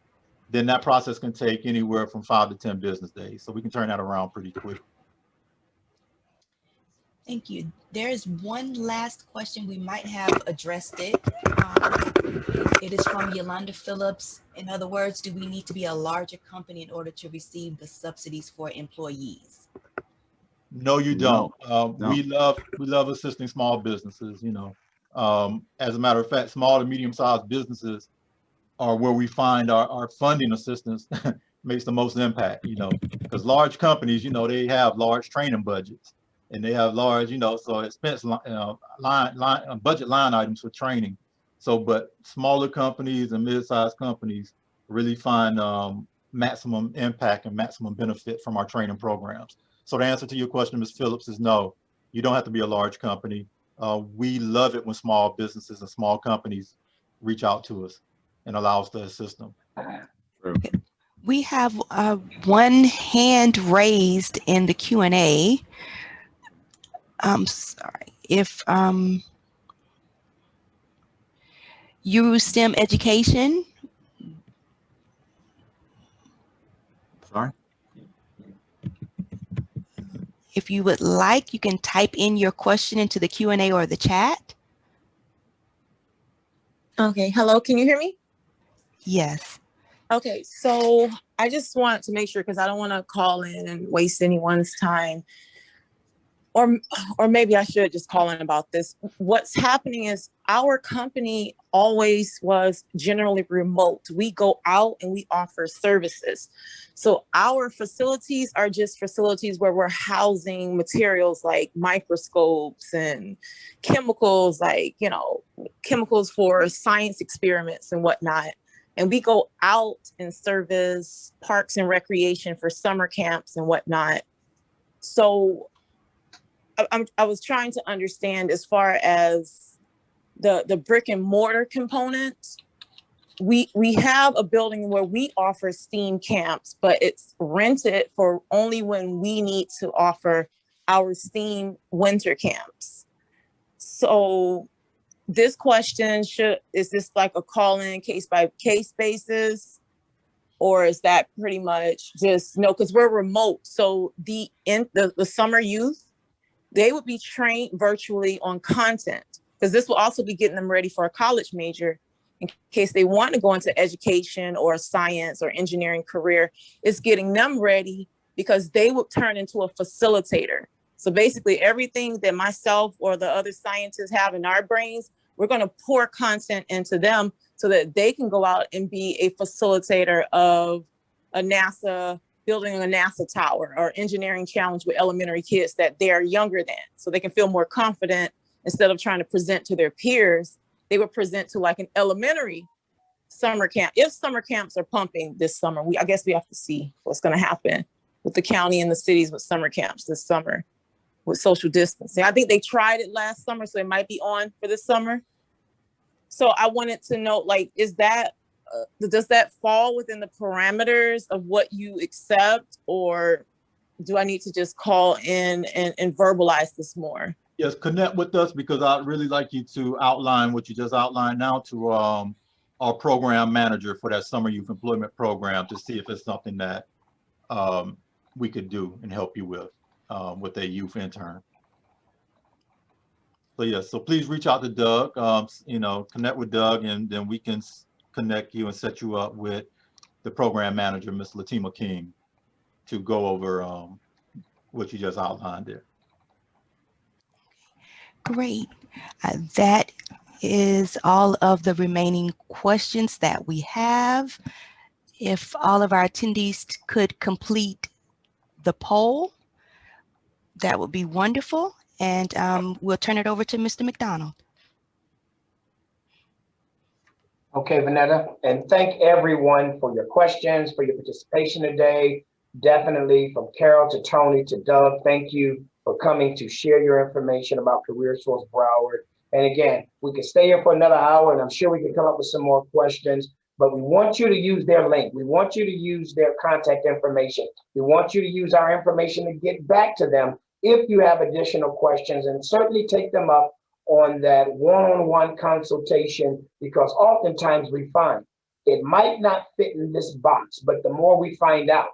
then that process can take anywhere from 5 to 10 business days. So we can turn that around pretty quick. Thank you. There's one last question. We might have addressed it. It is from Yolanda Phillips. In other words, do we need to be a larger company in order to receive the subsidies for employees? No, you don't. No. We love assisting small businesses, you know. As a matter of fact, small to medium-sized businesses are where we find our funding assistance makes the most impact, you know, because large companies, you know, they have large training budgets and they have large, you know, so expense budget line items for training. So, but smaller companies and mid-sized companies really find maximum impact and maximum benefit from our training programs. So the answer to your question, Ms. Phillips, is no, you don't have to be a large company. We love it when small businesses and small companies reach out to us and allow us to assist them. Okay. We have one hand raised in the Q&A. I'm sorry. If STEM education. Sorry. If you would like, you can type in your question into the Q&A or the chat. Okay, hello, can you hear me? Yes. Okay, so I just want to make sure, because I don't want to call in and waste anyone's time. Or maybe I should just call in about this. What's happening is our company always was generally remote. We go out and we offer services. So our facilities are just facilities where we're housing materials like microscopes and chemicals, like, you know, chemicals for science experiments and whatnot. And we go out and service parks and recreation for summer camps and whatnot. So I was trying to understand, as far as the brick and mortar component, we have a building where we offer STEAM camps, but it's rented for only when we need to offer our STEAM winter camps. So this question is this like a call-in case by case basis? Or is that pretty much just, no, because we're remote. So the summer youth, they would be trained virtually on content, because this will also be getting them ready for a college major in case they want to go into education or a science or engineering career. It's getting them ready because they will turn into a facilitator. So basically everything that myself or the other scientists have in our brains, we're going to pour content into them so that they can go out and be a facilitator of a NASA, building a NASA tower or engineering challenge with elementary kids that they're younger than, so they can feel more confident. Instead of trying to present to their peers, they would present to like an elementary summer camp. If summer camps are pumping this summer, I guess we have to see what's going to happen with the county and the cities with summer camps this summer with social distancing. I think they tried it last summer, so it might be on for this summer. So I wanted to know, like, is that, does that fall within the parameters of what you accept, or do I need to just call in and verbalize this more? Yes, connect with us, because I'd really like you to outline what you just outlined now to our program manager for that summer youth employment program, to see if it's something that we could do and help you with a youth intern. So yes, so please reach out to Doug, connect with Doug, and then we can connect you and set you up with the program manager, Ms. Latima King, to go over what you just outlined there. Great. That is all of the remaining questions that we have. If all of our attendees could complete the poll, that would be wonderful. And we'll turn it over to Mr. McDonald. Okay, Vanetta, and thank everyone for your questions, for your participation today. Definitely from Carol to Tony to Doug, thank you for coming to share your information about CareerSource Broward. And again, we could stay here for another hour, and I'm sure we can come up with some more questions, but we want you to use their link. We want you to use their contact information. We want you to use our information to get back to them if you have additional questions, and certainly take them up on that one-on-one consultation, because oftentimes we find it might not fit in this box, but the more we find out,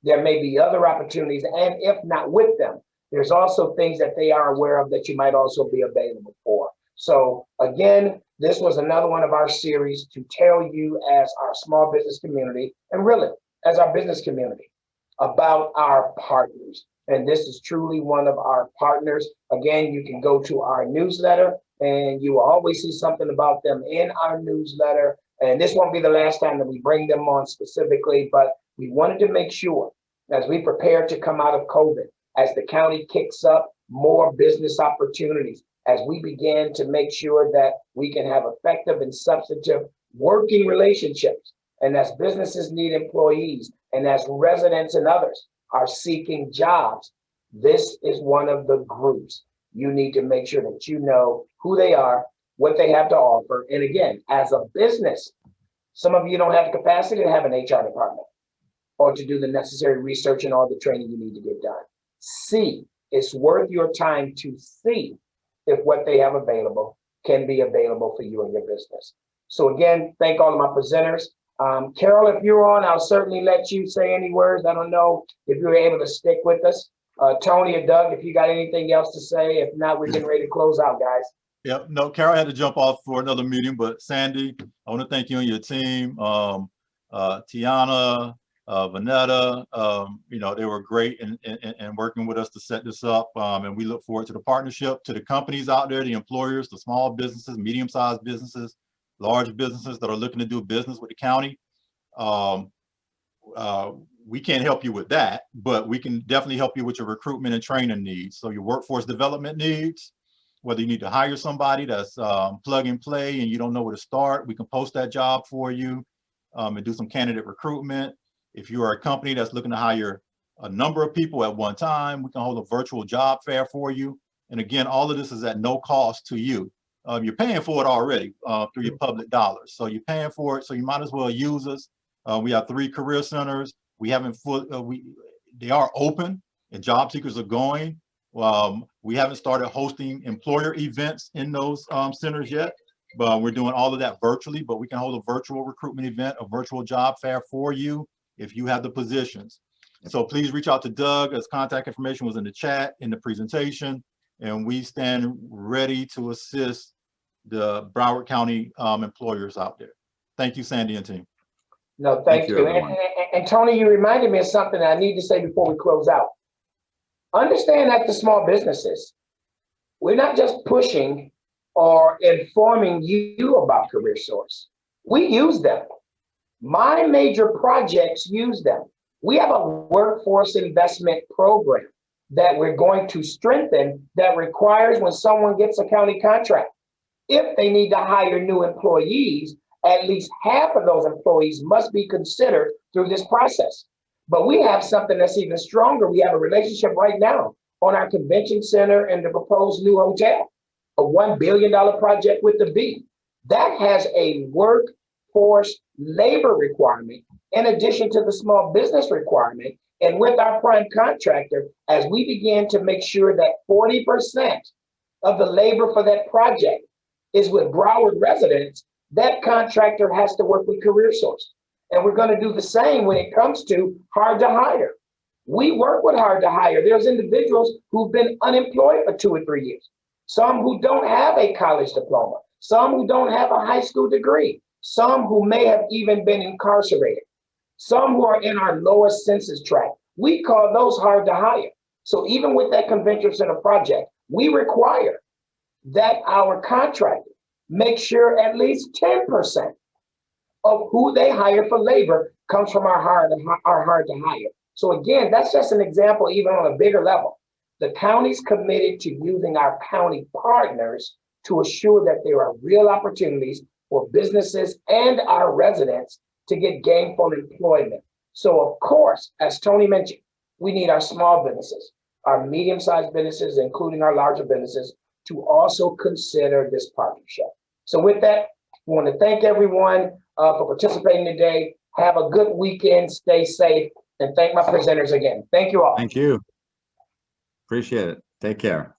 there may be other opportunities, and if not with them, there's also things that they are aware of that you might also be available for. So again, this was another one of our series to tell you as our small business community, and really as our business community, about our partners. And this is truly one of our partners. Again, you can go to our newsletter and you will always see something about them in our newsletter. And this won't be the last time that we bring them on specifically, but we wanted to make sure as we prepare to come out of COVID, as the county kicks up more business opportunities, as we begin to make sure that we can have effective and substantive working relationships, and as businesses need employees, and as residents and others are seeking jobs, this is one of the groups you need to make sure that you know who they are, what they have to offer. And again, as a business, some of you don't have the capacity to have an HR department or to do the necessary research and all the training you need to get done. See, it's worth your time to see if what they have available can be available for you and your business. So again, thank all of my presenters. Carol, if you're on, I'll certainly let you say any words. I don't know if you were able to stick with us. Tony or Doug, if you got anything else to say. If not, we're getting ready to close out, guys. Yep, no, Carol had to jump off for another meeting, but Sandy, I want to thank you and your team. Tiana, Vanetta, they were great in working with us to set this up. And we look forward to the partnership, to the companies out there, the employers, the small businesses, medium-sized businesses, large businesses that are looking to do business with the county. We can't help you with that, but we can definitely help you with your recruitment and training needs. So your workforce development needs, whether you need to hire somebody that's plug and play and you don't know where to start, we can post that job for you and do some candidate recruitment. If you are a company that's looking to hire a number of people at one time, we can hold a virtual job fair for you. And again, all of this is at no cost to you. You're paying for it already through your public dollars. So you're paying for it, so you might as well use us. We have 3 career centers. We haven't they are open and job seekers are going. We haven't started hosting employer events in those centers yet. but we're doing all of that virtually, but we can hold a virtual recruitment event, a virtual job fair for you if you have the positions. So please reach out to Doug, as contact information was in the chat, in the presentation, and we stand ready to assist the Broward County employers out there. Thank you, Sandy and team. No, thank you. And Tony, you reminded me of something I need to say before we close out. Understand that the small businesses, we're not just pushing or informing you about CareerSource. We use them. My major projects use them. We have a workforce investment program that we're going to strengthen that requires when someone gets a county contract, if they need to hire new employees, at least half of those employees must be considered through this process. But we have something that's even stronger. We have a relationship right now on our convention center and the proposed new hotel, a $1 billion project with the B. That has a workforce labor requirement in addition to the small business requirement. And with our prime contractor, as we begin to make sure that 40% of the labor for that project is with Broward residents, that contractor has to work with CareerSource. And we're going to do the same when it comes to hard to hire. We work with hard to hire. There's individuals who've been unemployed for 2 or 3 years. Some who don't have a college diploma, some who don't have a high school degree, some who may have even been incarcerated, some who are in our lowest census tract. We call those hard to hire. So even with that convention center project, we require that our contractor make sure at least 10% of who they hire for labor comes from our hard to hire. So again, that's just an example, even on a bigger level. The county's committed to using our county partners to assure that there are real opportunities for businesses and our residents to get gainful employment. So of course, as Tony mentioned, we need our small businesses, our medium-sized businesses, including our larger businesses, to also consider this partnership. So with that, I want to thank everyone for participating today. Have a good weekend, stay safe, and thank my presenters again. Thank you all. Thank you. Appreciate it. Take care.